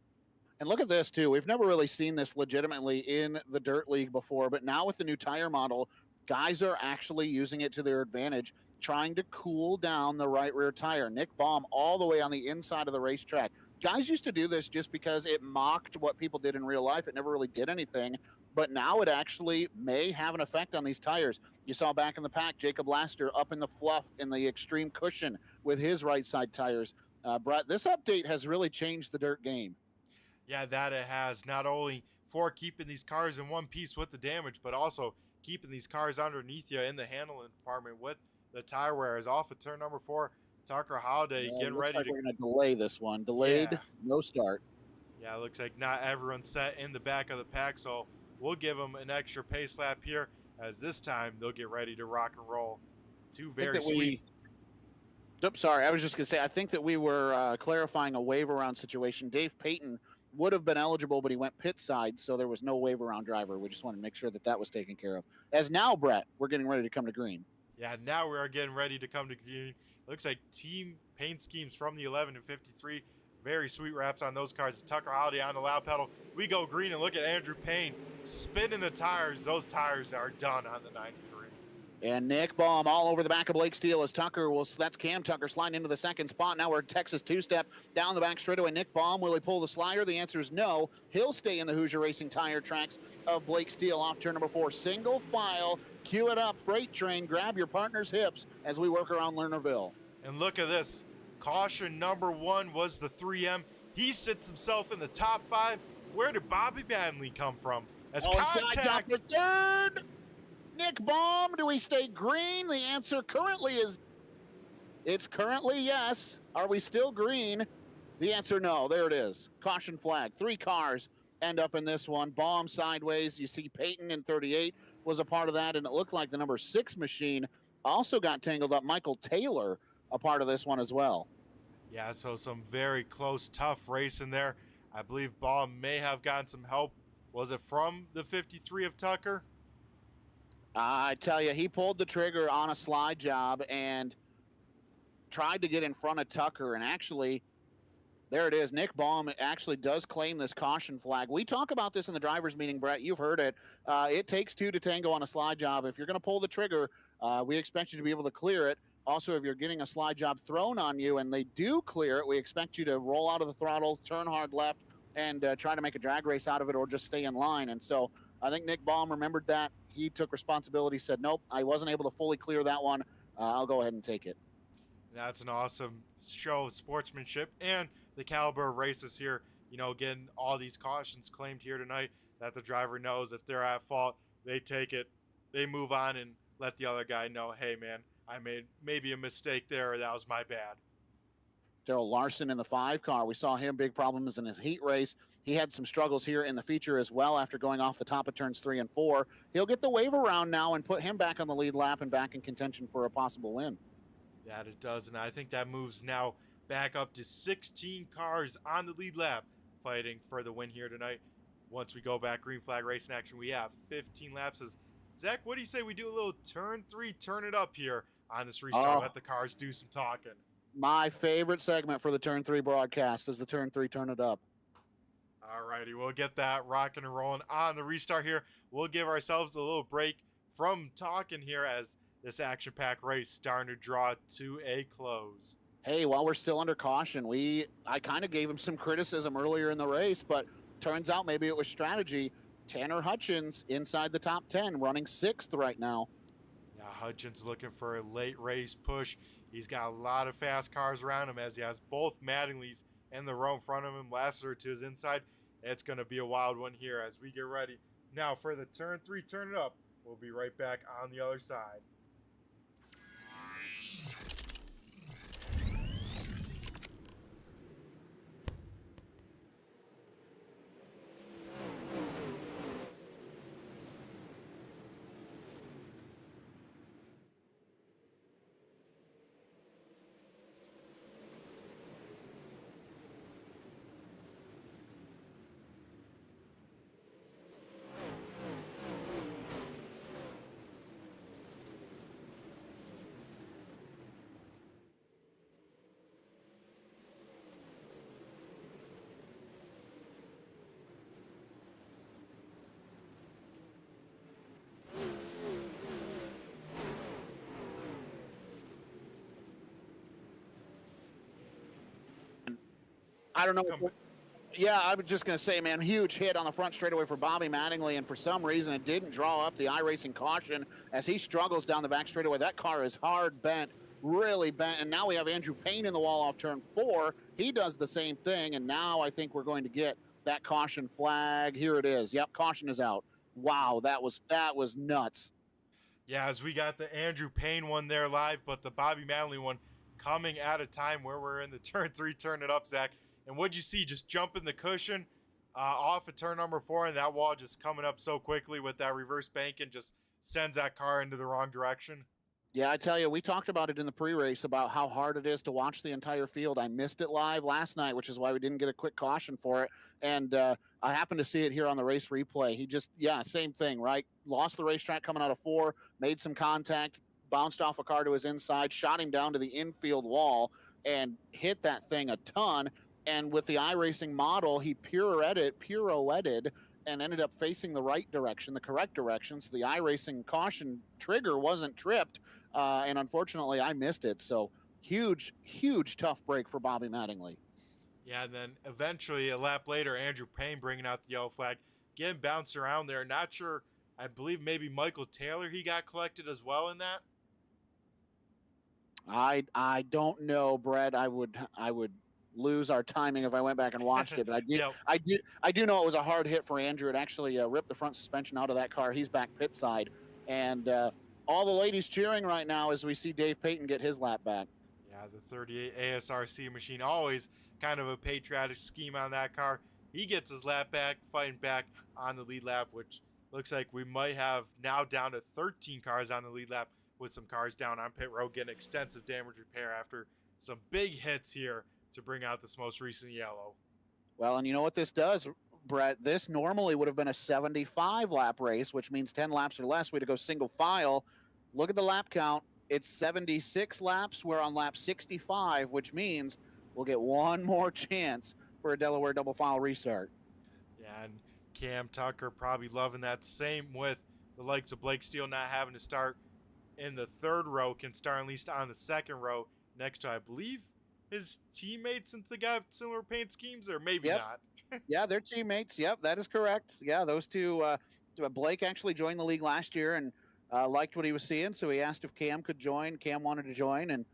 And look at this, too. We've never really seen this legitimately in the Dirt League before, but now with the new tire model, guys are actually using it to their advantage, trying to cool down the right rear tire. Nick Baum all the way on the inside of the racetrack. Guys used to do this just because it mocked what people did in real life. It never really did anything, but now it actually may have an effect on these tires. You saw back in the pack, Jacob Laster up in the fluff in the extreme cushion with his right side tires. Brett, this update has really changed the dirt game. Yeah, that it has. Not only for keeping these cars in one piece with the damage, but also keeping these cars underneath you in the handling department with the tire wear. Off of turn number 4. Tucker Holiday getting ready like to. We're going to delay this one. Delayed, no start. Yeah, it looks like not everyone's set in the back of the pack, so we'll give them an extra pace lap here, as this time they'll get ready to rock and roll. Two very sweet. Oops, sorry. I was just going to say, I think that we were clarifying a wave around situation. Dave Payton would have been eligible, but he went pit side, so there was no wave around driver. We just wanted to make sure that that was taken care of. As now, Brett, we're getting ready to come to green. Yeah, now we are getting ready to come to green. Looks like team paint schemes from the 11 and 53. Very sweet wraps on those cars. Tucker Holiday on the loud pedal. We go green and look at Andrew Payne spinning the tires. Those tires are done on the 93. And Nick Baum all over the back of Blake Steele as Tucker will, that's Cam Tucker sliding into the second spot. Now we're Texas two-step down the back straightaway. Nick Baum, will he pull the slider? The answer is no. He'll stay in the Hoosier Racing tire tracks of Blake Steele off turn number 4. Single file, cue it up, freight train, grab your partner's hips as we work around Lernerville. And look at this. Caution number 1 was the 3M. He sits himself in the top 5. Where did Bobby Manley come from? As contact. For third. Nick Baum, do we stay green? The answer currently is, it's currently yes. Are we still green? The answer no. There it is. Caution flag. 3 cars end up in this one. Baum sideways. You see Peyton in 38 was a part of that, and it looked like the number 6 machine also got tangled up. Michael Taylor a part of this one as well. Yeah, so some very close, tough race in there. I believe Baum may have gotten some help. Was it from the 53 of Tucker? I tell you, he pulled the trigger on a slide job and tried to get in front of Tucker. And actually, there it is. Nick Baum actually does claim this caution flag. We talk about this in the driver's meeting, Brett. You've heard it. It takes 2 to tango on a slide job. If you're going to pull the trigger, we expect you to be able to clear it. Also, if you're getting a slide job thrown on you and they do clear it, we expect you to roll out of the throttle, turn hard left, and try to make a drag race out of it or just stay in line. And so I think Nick Baum remembered that. He took responsibility, said, nope, I wasn't able to fully clear that one. I'll go ahead and take it. That's an awesome show of sportsmanship and the caliber of races here. You know, getting all these cautions claimed here tonight, that the driver knows if they're at fault, they take it, they move on and let the other guy know, hey, man, I made maybe a mistake there. That was my bad. Daryl Larson in the 5 car. We saw him big problems in his heat race. He had some struggles here in the feature as well after going off the top of turns 3 and 4. He'll get the wave around now and put him back on the lead lap and back in contention for a possible win. That it does, and I think that moves now back up to 16 cars on the lead lap fighting for the win here tonight. Once we go back green flag racing action, we have 15 laps. Zach, what do you say we do a little turn 3, turn it up here on this restart? Let the cars do some talking. My favorite segment for the turn 3 broadcast is the turn 3, turn it up. Alrighty, we'll get that rocking and rolling on the restart here. We'll give ourselves a little break from talking here as this action-packed race starting to draw to a close. Hey, while we're still under caution, I kind of gave him some criticism earlier in the race, but turns out maybe it was strategy. Tanner Hutchins inside the top 10, running 6th right now. Yeah, Hutchins looking for a late race push. He's got a lot of fast cars around him as he has both Mattingly's and the row in front of him. Lassiter to his inside. It's going to be a wild one here as we get ready. Now for the turn 3, turn it up. We'll be right back on the other side. I don't know. Yeah, I was just going to say, man, huge hit on the front straightaway for Bobby Mattingly, and for some reason it didn't draw up the iRacing caution as he struggles down the back straightaway. That car is hard bent, really bent, and now we have Andrew Payne in the wall off turn 4. He does the same thing, and now I think we're going to get that caution flag. Here it is. Yep, caution is out. Wow, that was nuts. Yeah, as we got the Andrew Payne one there live, but the Bobby Mattingly one coming at a time where we're in the turn 3, turn it up, Zach. And what'd you see? Just jumping the cushion off of turn number 4, and that wall just coming up so quickly with that reverse bank and just sends that car into the wrong direction. Yeah, I tell you, we talked about it in the pre-race about how hard it is to watch the entire field. I missed it live last night, which is why we didn't get a quick caution for it. And I happened to see it here on the race replay. He just, yeah, same thing, right? Lost the racetrack coming out of 4, made some contact, bounced off a car to his inside, shot him down to the infield wall, and hit that thing a ton. And with the iRacing model, he pirouetted and ended up facing the right direction, the correct direction. So the iRacing caution trigger wasn't tripped. And unfortunately, I missed it. So huge, huge tough break for Bobby Mattingly. Yeah, and then eventually a lap later, Andrew Payne bringing out the yellow flag, getting bounced around there. Not sure. I believe maybe Michael Taylor, he got collected as well in that. I don't know, Brett. I would lose our timing if I went back and watched it, but I do know it was a hard hit for Andrew. It actually ripped the front suspension out of that car. He's back pit side, and all the ladies cheering right now as we see Dave Payton get his lap back. Yeah, the 38 ASRC machine, always kind of a patriotic scheme on that car. He gets his lap back, fighting back on the lead lap, which looks like we might have now down to 13 cars on the lead lap, with some cars down on pit road getting extensive damage repair after some big hits here to bring out this most recent yellow. Well, and you know what this does, Brett? This normally would have been a 75 lap race, which means 10 laps or less. We had to go single file. Look at the lap count. It's 76 laps. We're on lap 65, which means we'll get one more chance for a Delaware double file restart. Yeah, and Cam Tucker probably loving that. Same with the likes of Blake Steele not having to start in the third row, can start at least on the second row next to, I believe, his teammates, since they got similar paint schemes, or maybe not. Yeah, they're teammates. Yep, that is correct. Yeah, those two. Blake actually joined the league last year and liked what he was seeing, so he asked if Cam could join. Cam wanted to join, and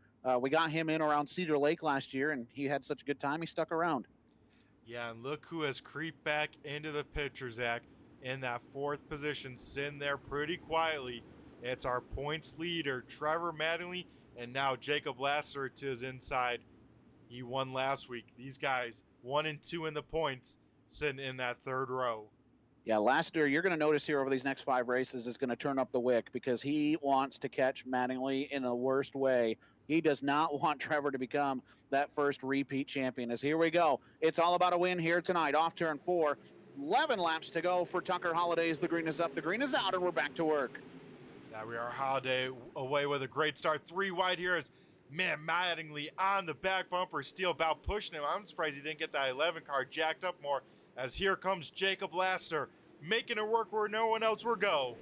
we got him in around Cedar Lake last year, and he had such a good time, he stuck around. Yeah, and look who has creeped back into the picture, Zach, in that fourth position, sitting there pretty quietly. It's our points leader, Trevor Mattingly, and now Jacob Lasser to his inside. He won last week. These guys, 1 and 2 in the points, sitting in that third row. Yeah, Lasser, you're going to notice here over these next 5 races is going to turn up the wick because he wants to catch Mattingly in a worst way. He does not want Trevor to become that first repeat champion. As here we go. It's all about a win here tonight. Off turn 4. 11 laps to go for Tucker Holliday's. The green is up, the green is out, and we're back to work. Now we are Holiday away with a great start. 3 wide here is, man, Mattingly on the back bumper. Steele about pushing him. I'm surprised he didn't get that 11 car jacked up more, as here comes Jacob Lasser, making it work where no one else will go.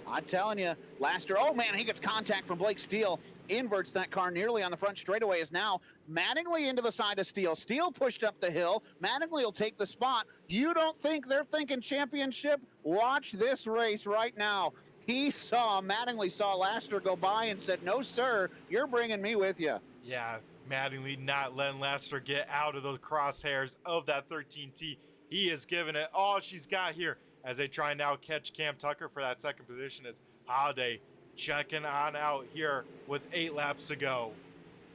I'm telling you, Lasser, oh man, he gets contact from Blake Steele, inverts that car nearly on the front straightaway, is now Mattingly into the side of Steele. Steele pushed up the hill. Mattingly will take the spot. You don't think they're thinking championship? Watch this race right now. Mattingly saw Lasser go by and said, no, sir, you're bringing me with you. Yeah, Mattingly not letting Lasser get out of the crosshairs of that 13T. He is giving it all she's got here as they try now catch Cam Tucker for that second position, as Holiday checking on out here with 8 laps to go.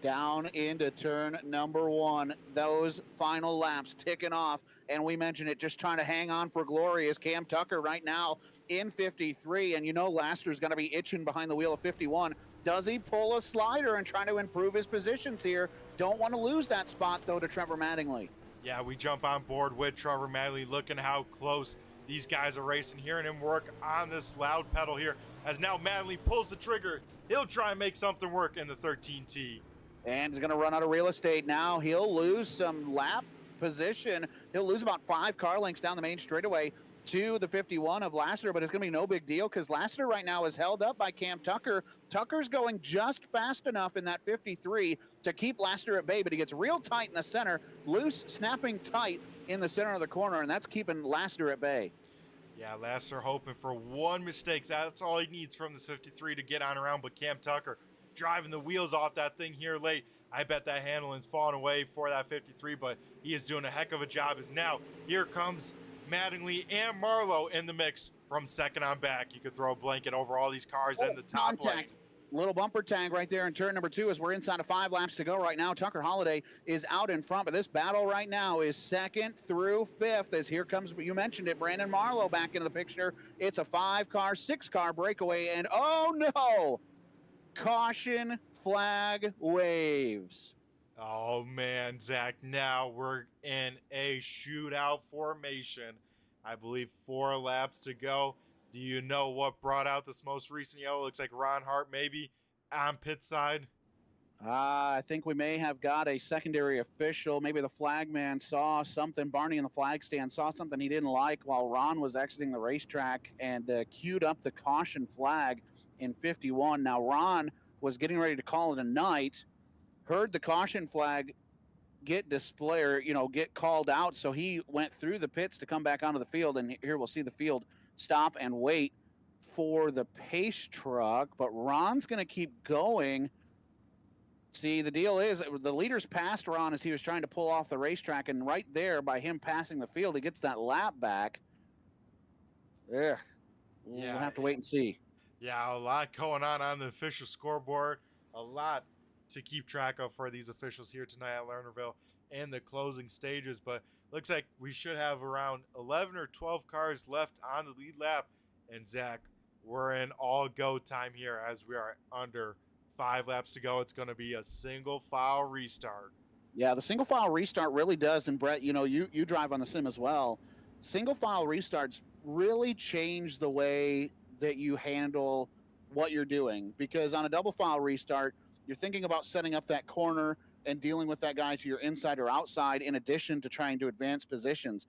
Down into turn number 1. Those final laps ticking off. And we mentioned it, just trying to hang on for glory is Cam Tucker right now in 53. And you know Lasser's going to be itching behind the wheel of 51. Does he pull a slider and try to improve his positions here? Don't want to lose that spot, though, to Trevor Mattingly. Yeah, we jump on board with Trevor Mattingly, looking how close these guys are racing, hearing him work on this loud pedal here, as now Mattingly pulls the trigger. He'll try and make something work in the 13T. And he's going to run out of real estate now. He'll lose some lap position. He'll lose about 5 car lengths down the main straightaway to the 51 of Lasser, but it's going to be no big deal because Lasser right now is held up by Cam Tucker. Tucker's going just fast enough in that 53 to keep Lasser at bay, but he gets real tight in the center, loose, snapping tight in the center of the corner, and that's keeping Lasser at bay. Yeah, Lasser hoping for one mistake. That's all he needs from this 53 to get on around, but Cam Tucker driving the wheels off that thing here late. I bet that handling's falling away for that 53, but he is doing a heck of a job. As now here comes Mattingly and Marlowe in the mix from second on back. You could throw a blanket over all these cars in the top lane. Little bumper tag right there in turn number 2 as we're inside of 5 laps to go right now. Tucker Holiday is out in front, but this battle right now is 2nd through 5th as here comes, you mentioned it, Brandon Marlowe back into the picture. It's a 5-car, 6-car breakaway, and oh no! caution flag waves. Oh man, Zach, now we're in a shootout formation. I believe 4 laps to go. Do you know what brought out this most recent yellow? Looks like Ron Hart maybe on pit side. I think we may have got a secondary official. Maybe the flag man saw something. Barney in the flag stand saw something he didn't like while Ron was exiting the racetrack and queued up the caution flag in 51. Now, Ron was getting ready to call it a night, heard the caution flag get display or, get called out. So he went through the pits to come back onto the field. And here we'll see the field stop and wait for the pace truck. But Ron's going to keep going. See, the deal is the leaders passed Ron as he was trying to pull off the racetrack, and right there, by him passing the field, he gets that lap back. We'll have to wait and see. Yeah, a lot going on the official scoreboard. A lot to keep track of for these officials here tonight at Lernerville in the closing stages. But looks like we should have around 11 or 12 cars left on the lead lap. And Zach, we're in all go time here as we are under 5 laps to go. It's going to be a single file restart. Yeah, the single file restart really does. And Brett, you drive on the sim as well. Single file restarts really change the way that you handle what you're doing, because on a double file restart, you're thinking about setting up that corner and dealing with that guy to your inside or outside in addition to trying to advance positions.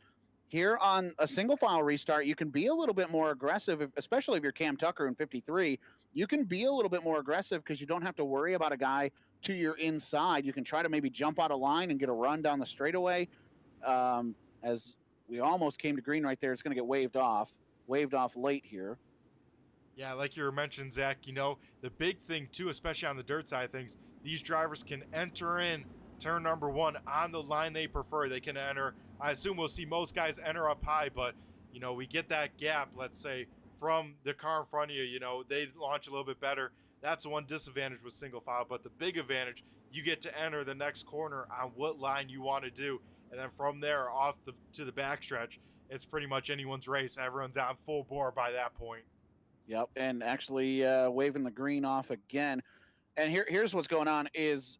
Here on a single file restart, you can be a little bit more aggressive, especially if you're Cam Tucker in 53. You can be a little bit more aggressive because you don't have to worry about a guy to your inside. You can try to maybe jump out of line and get a run down the straightaway. As we almost came to green right there, it's going to get waved off late here. Yeah, like you were mentioning, Zach, the big thing too, especially on the dirt side of things, these drivers can enter in turn number 1 on the line they prefer. They can enter, I assume we'll see most guys enter up high, but, we get that gap, let's say, from the car in front of you, they launch a little bit better. That's the one disadvantage with single file, but the big advantage, you get to enter the next corner on what line you want to do, and then from there off to the backstretch, it's pretty much anyone's race. Everyone's on full bore by that point. Yep, and actually waving the green off again. And here's what's going on is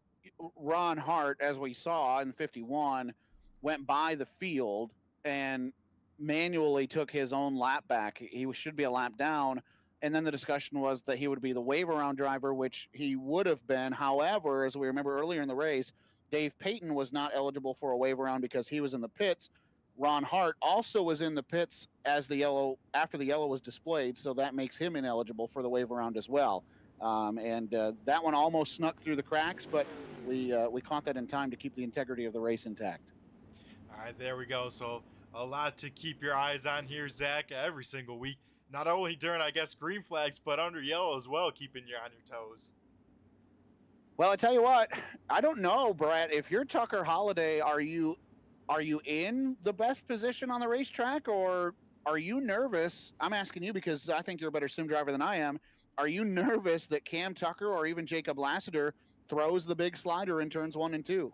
Ron Hart, as we saw in 51, went by the field and manually took his own lap back. He should be a lap down. And then the discussion was that he would be the wave around driver, which he would have been. However, as we remember earlier in the race, Dave Payton was not eligible for a wave around because he was in the pits. Ron Hart also was in the pits after the yellow was displayed, so that makes him ineligible for the wave around as well. That one almost snuck through the cracks, but we caught that in time to keep the integrity of the race intact. All right, there we go. So a lot to keep your eyes on here, Zach, every single week. Not only during, I guess, green flags, but under yellow as well, keeping you on your toes. Well, I tell you what, I don't know, Brett. If you're Tucker Holiday, are you in the best position on the racetrack, or are you nervous? I'm asking you because I think you're a better sim driver than I am. Are you nervous that Cam Tucker or even Jacob Lassiter throws the big slider in turns 1 and 2?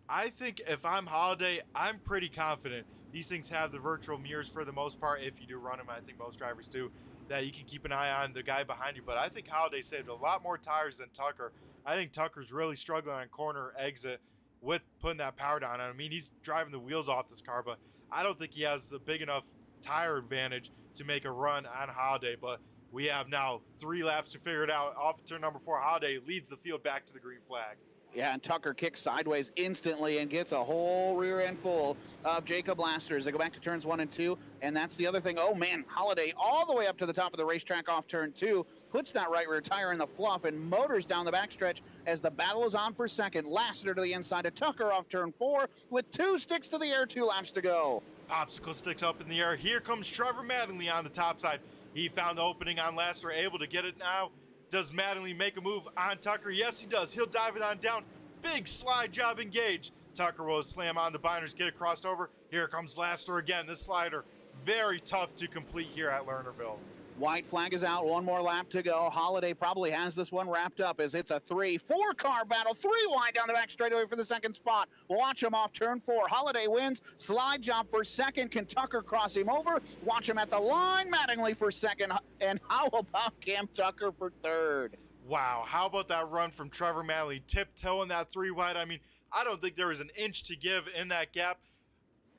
I think if I'm Holiday, I'm pretty confident. These things have the virtual mirrors for the most part. If you do run them, I think most drivers do, that you can keep an eye on the guy behind you. But I think Holiday saved a lot more tires than Tucker. I think Tucker's really struggling on corner exit with putting that power down. I mean, he's driving the wheels off this car, but I don't think he has a big enough tire advantage to make a run on Holiday. But we have now 3 laps to figure it out. Off turn number 4, Holiday leads the field back to the green flag. Yeah, and Tucker kicks sideways instantly and gets a whole rear end full of Jacob Lassiter as they go back to turns 1 and 2. And that's the other thing. Oh, man, Holiday all the way up to the top of the racetrack off turn 2, puts that right rear tire in the fluff and motors down the backstretch as the battle is on for second. Lassiter to the inside of Tucker off turn 4 with 2 sticks to the air, 2 laps to go. Popsicle sticks up in the air. Here comes Trevor Mattingly on the top side. He found the opening on Lassiter, able to get it now. Does Mattingly make a move on Tucker? Yes, he does. He'll dive it on down. Big slide job engaged. Tucker will slam on the binders, get it crossed over. Here comes Lassiter again. This slider, very tough to complete here at Lernerville. White flag is out. 1 more lap to go. Holiday probably has this one wrapped up as it's a 3-4 car battle. 3 wide down the back straightaway for the second spot. Watch him off turn 4. Holiday wins. Slide job for second. Can Tucker cross him over? Watch him at the line. Mattingly for second. And how about Cam Tucker for third? Wow, how about that run from Trevor Manley, tiptoeing that 3 wide? I mean, I don't think there was an inch to give in that gap.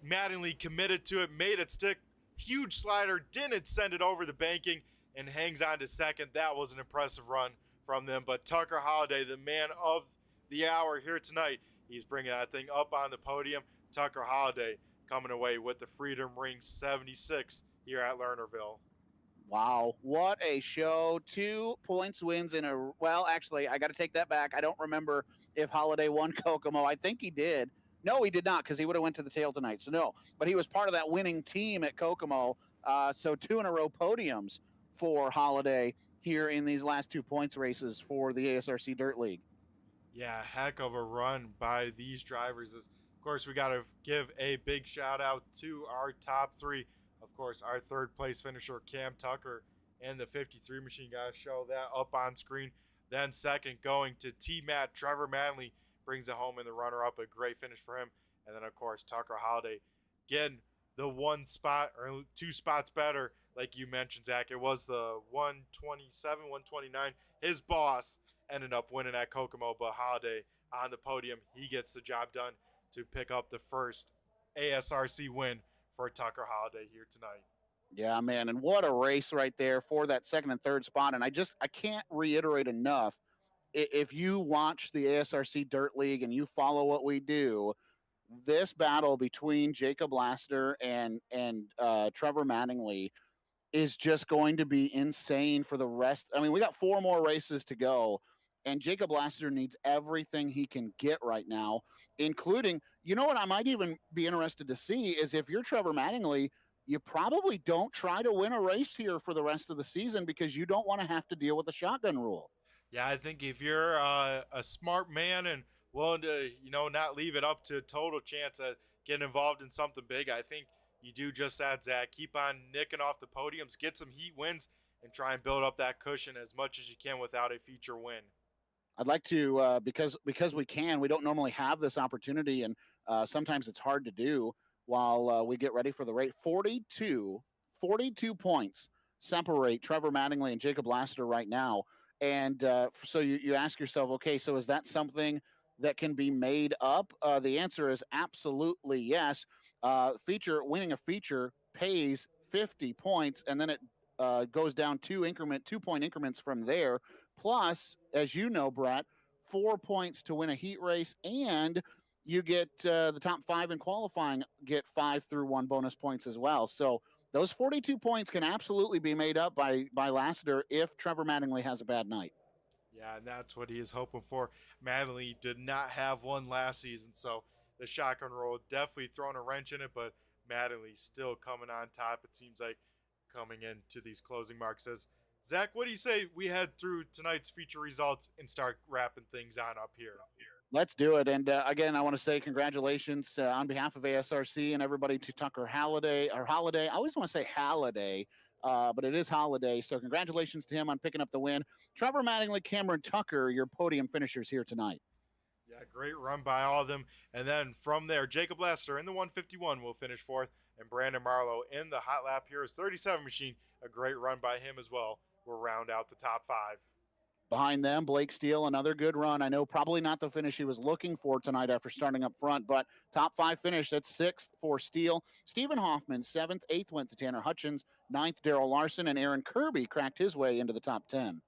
Mattingly committed to it, made it stick. Huge slider, didn't send it over the banking, and hangs on to second. That was an impressive run from them. But Tucker Holliday, the man of the hour here tonight, he's bringing that thing up on the podium. Tucker Holliday coming away with the Freedom Ring 76 here at Lernerville. Wow, what a show. 2 points wins in a, well, actually, I got to take that back. I don't remember if Holiday won Kokomo. I think he did. No, he did not, because he would have went to the tail tonight. So no, but he was part of that winning team at Kokomo. So 2 in a row podiums for Holiday here in these last 2 points races for the ASRC Dirt League. Yeah, heck of a run by these drivers. Of course, we got to give a big shout out to our top 3. Of course, our 3rd place finisher, Cam Tucker, and the 53 machine. Guys, show that up on screen. Then second going to T-Matt. Trevor Manley brings it home in the runner-up. A great finish for him. And then, of course, Tucker Holliday getting the 1 spot or 2 spots better. Like you mentioned, Zach, it was the 127, 129. His boss ended up winning at Kokomo, but Holliday on the podium. He gets the job done to pick up the first ASRC win for Tucker Holliday here tonight. Yeah, man, and what a race right there for that 2nd and 3rd spot. And I can't reiterate enough, if you watch the ASRC Dirt League and you follow what we do, this battle between Jacob Lassiter and Trevor Mattingly is just going to be insane for the rest. I mean, we got 4 more races to go, and Jacob Lassiter needs everything he can get right now, including, you know what I might even be interested to see is if you're Trevor Mattingly, you probably don't try to win a race here for the rest of the season because you don't want to have to deal with the shotgun rule. Yeah, I think if you're a smart man and willing to, not leave it up to total chance of getting involved in something big, I think you do just that, Zach. Keep on nicking off the podiums, get some heat wins, and try and build up that cushion as much as you can without a feature win. I'd like to, because we don't normally have this opportunity, and sometimes it's hard to do while we get ready for the race. 42 points separate Trevor Mattingly and Jacob Lassiter right now. And so you ask yourself, okay, so is that something that can be made up? The answer is absolutely yes. Winning a feature pays 50 points, and then it goes down 2-point increments from there. Plus, as you know, Brett, 4 points to win a heat race, and you get the top 5 in qualifying get 5 through 1 bonus points as well. So those 42 points can absolutely be made up by Lassiter if Trevor Mattingly has a bad night. Yeah, and that's what he is hoping for. Mattingly did not have one last season, so the shotgun roll definitely throwing a wrench in it, but Mattingly still coming on top, it seems like, coming into these closing marks. Zach, what do you say we head through tonight's feature results and start wrapping things on up here? Let's do it. And again, I want to say congratulations on behalf of ASRC and everybody to Tucker Holiday. I always want to say Halliday, but it is Holiday. So congratulations to him on picking up the win. Trevor Mattingly, Cameron Tucker, your podium finishers here tonight. Yeah, great run by all of them. And then from there, Jacob Lester in the 151 will finish 4th, and Brandon Marlowe in the Hot Lap Heroes 37 machine. A great run by him as well. Will round out the top 5. Behind them, Blake Steele, another good run. I know probably not the finish he was looking for tonight after starting up front, but top 5 finish. That's 6th for Steele. Stephen Hoffman, 7th. 8th went to Tanner Hutchins. 9th, Darrell Larson, and Aaron Kirby cracked his way into the top 10.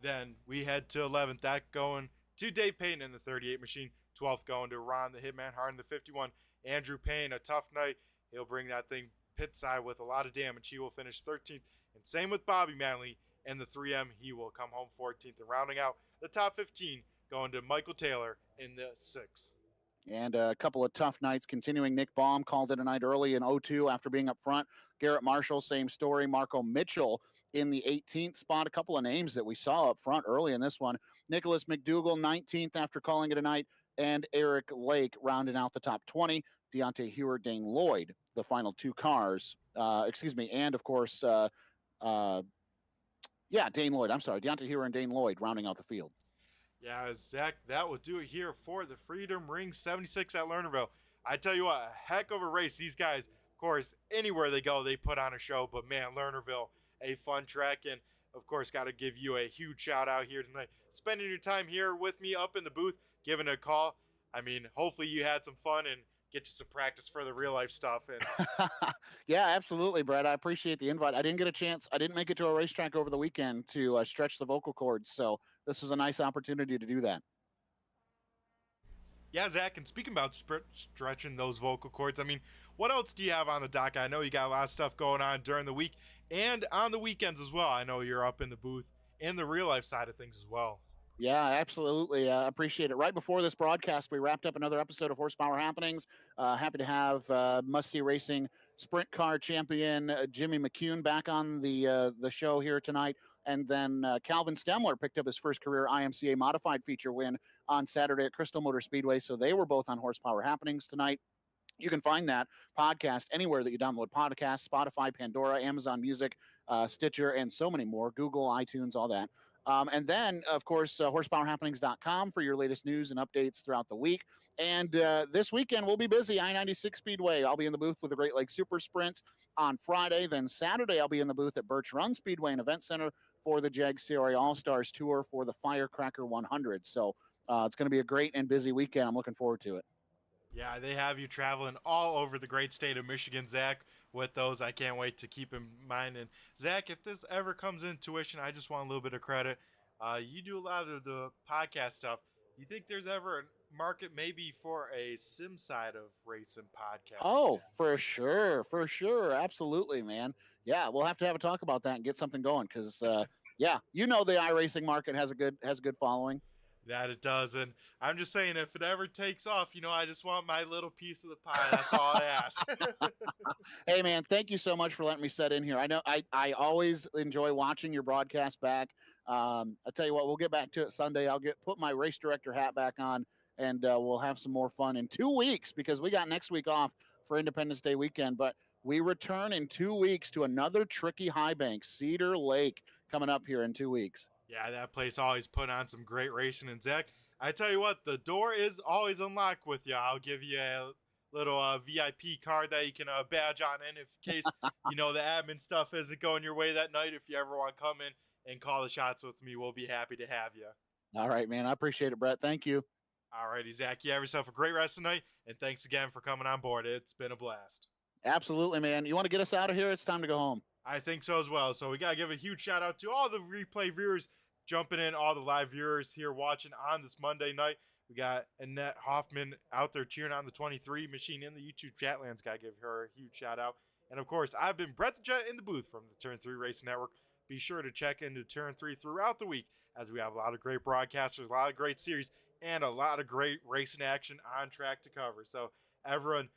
Then we head to 11th. That going to Dave Payton in the 38 machine. 12th going to Ron the Hitman Hart in the 51. Andrew Payne, a tough night. He'll bring that thing pit side with a lot of damage. He will finish 13th. And same with Bobby Manley and the 3M. He will come home 14th. And rounding out the top 15 going to Michael Taylor in the 6th. And a couple of tough nights continuing. Nick Baum called it a night early in 02 after being up front. Garrett Marshall, same story. Marco Mitchell in the 18th spot. A couple of names that we saw up front early in this one. Nicholas McDougall, 19th after calling it a night. And Eric Lake rounding out the top 20. Deontay Hewer, Dane Lloyd, the final 2 cars. And of course, Dane Lloyd. I'm sorry. Deontay Hewer and Dane Lloyd rounding out the field. Yeah, Zach, that will do it here for the Freedom Ring 76 at Lernerville. I tell you what, a heck of a race. These guys, of course, anywhere they go, they put on a show. But, man, Lernerville, a fun track. And, of course, got to give you a huge shout out here tonight. Spending your time here with me up in the booth, giving a call. I mean, hopefully you had some fun and get you some practice for the real life stuff. And Yeah, absolutely, Brett. I appreciate the invite. I didn't get a chance. I didn't make it to a racetrack over the weekend to stretch the vocal cords. So this was a nice opportunity to do that. yeah, Zach, and speaking about stretching those vocal cords, I mean, what else do you have on the dock? I know you got a lot of stuff going on during the week and on the weekends as well. I know you're up in the booth and the real life side of things as well. Yeah, absolutely. I appreciate it. Right before this broadcast, we wrapped up another episode of Horsepower Happenings. Happy to have Must See Racing sprint car champion Jimmy McCune back on the show here tonight. And then Calvin Stemler picked up his first career IMCA modified feature win on Saturday at Crystal Motor Speedway. So they were both on Horsepower Happenings tonight. You can find that podcast anywhere that you download podcasts: Spotify, Pandora, Amazon Music, Stitcher, and so many more, Google, iTunes, all that. And then, of course, horsepowerhappenings.com for your latest news and updates throughout the week. And this weekend, we'll be busy. I-96 Speedway. I'll be in the booth with the Great Lakes Super Sprint on Friday. Then Saturday, I'll be in the booth at Birch Run Speedway and Event Center for the Jag CRA All-Stars Tour for the Firecracker 100. So it's going to be a great and busy weekend. I'm looking forward to it. Yeah, they have you traveling all over the great state of Michigan, Zach, with those. I can't wait to keep in mind. And Zach, if this ever comes in tuition, I just want a little bit of credit. You do a lot of the podcast stuff. You think there's ever a market maybe for a sim side of racing podcast? Oh, for sure. Absolutely, man. Yeah, we'll have to have a talk about that and get something going because, yeah, the iRacing market has a good following. That it does. And I'm just saying, if it ever takes off, I just want my little piece of the pie. That's all I ask. Hey, man, thank you so much for letting me set in here. I know I always enjoy watching your broadcast back. I'll tell you what, we'll get back to it Sunday. I'll put my race director hat back on, and we'll have some more fun in 2 weeks because we got next week off for Independence Day weekend. But we return in 2 weeks to another tricky high bank, Cedar Lake, coming up here in 2 weeks. Yeah, that place always put on some great racing. And Zach, I tell you what, the door is always unlocked with you. I'll give you a little VIP card that you can badge on in case, the admin stuff isn't going your way that night. If you ever want to come in and call the shots with me, we'll be happy to have you. All right, man. I appreciate it, Brett. Thank you. All righty, Zach. You have yourself a great rest of the night. And thanks again for coming on board. It's been a blast. Absolutely, man. You want to get us out of here? It's time to go home. I think so as well. So we got to give a huge shout out to all the replay viewers jumping in, all the live viewers here watching on this Monday night. We got Annette Hoffman out there cheering on the 23 machine in the YouTube chat lands. Got to give her a huge shout out. And of course, I've been Brett the Jet in the booth from the Turn 3 Racing Network. Be sure to check into Turn 3 throughout the week as we have a lot of great broadcasters, a lot of great series, and a lot of great racing action on track to cover. So everyone,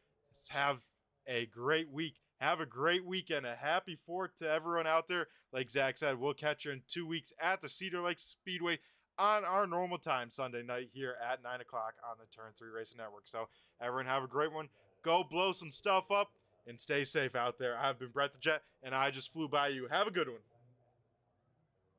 have a great week. Have a great weekend. A happy 4th to everyone out there. Like Zach said, we'll catch you in 2 weeks at the Cedar Lake Speedway on our normal time Sunday night here at 9 o'clock on the Turn 3 Racing Network. So everyone have a great one. Go blow some stuff up and stay safe out there. I've been Brett the Jet, and I just flew by you. Have a good one.